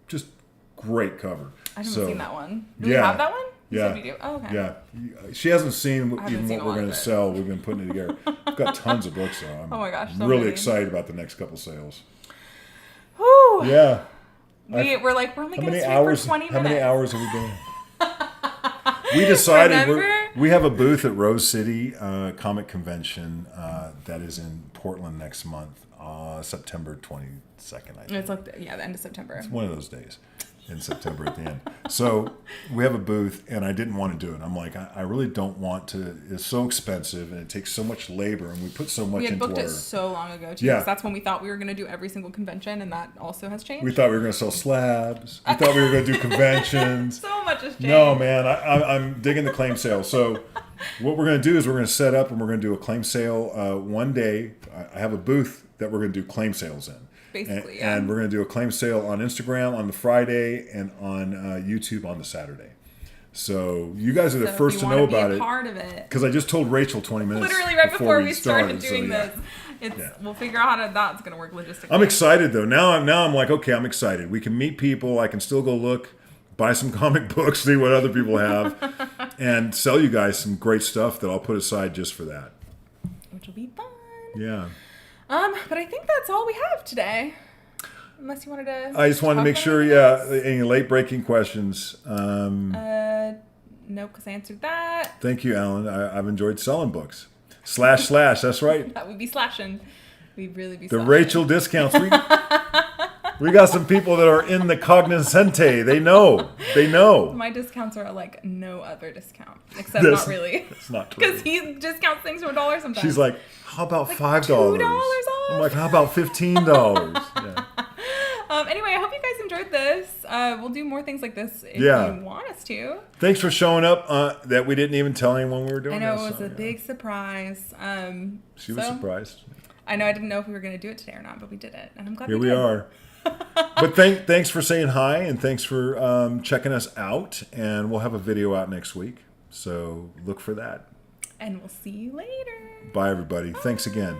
Just great cover. I haven't seen that one. Do yeah. we have that one? Yeah. You do? Oh, okay. Yeah. She hasn't seen even seen what we're going to sell. We've been putting it together. We've got tons of books, though. I'm oh my gosh. So really many. excited about the next couple sales. Whew. Yeah. We're only going to stream for 20 minutes. How many hours have we been? We decided Remember? We have a booth at Rose City Comic Convention that is in Portland next month, September 22nd, I think. It's like, the end of September. It's one of those days in September at the end. So we have a booth, and I didn't want to do it. I'm like, I really don't want to. It's so expensive, and it takes so much labor, and we put so much into We had booked it so long ago, too. Yeah. Because that's when we thought we were going to do every single convention, and that also has changed. We thought we were going to sell slabs. We thought we were going to do conventions. So much has changed. No, man, I'm digging the claim sale. So what we're going to do is we're going to set up, and we're going to do a claim sale one day. I have a booth that we're going to do claim sales in. Basically, and we're going to do a claim sale on Instagram on the Friday and on YouTube on the Saturday. So you guys are the first to know about it. Part of it. Because I just told Rachel 20 minutes literally right before we started so, doing this. We'll figure out how that's going to work logistically. I'm excited though. Now I'm like, okay, I'm excited. We can meet people. I can still go look, buy some comic books, see what other people have, and sell you guys some great stuff that I'll put aside just for that. Which will be fun. Yeah. But I think that's all we have today. Unless you wanted to. I just wanted to make sure, any late breaking questions. No, because I answered that. Thank you, Alan. I've enjoyed selling books. // That's right. That would be slashing. We'd really be The slashing. Rachel discounts. We got some people that are in the cognoscente. They know. My discounts are like no other discount. Except not really. It's not true. Because he discounts things for $1 sometimes. She's like, how about like $5? $2 off? I'm like, how about $15? Yeah. Anyway, I hope you guys enjoyed this. We'll do more things like this if you want us to. Thanks for showing up. That we didn't even tell anyone we were doing. I know this, it was a big surprise. She was surprised. I know I didn't know if we were going to do it today or not, but we did it, and I'm glad Here we did. we are. But thanks for saying hi, and thanks for checking us out. And we'll have a video out next week, so look for that. And we'll see you later. Bye, everybody. Bye. Thanks again.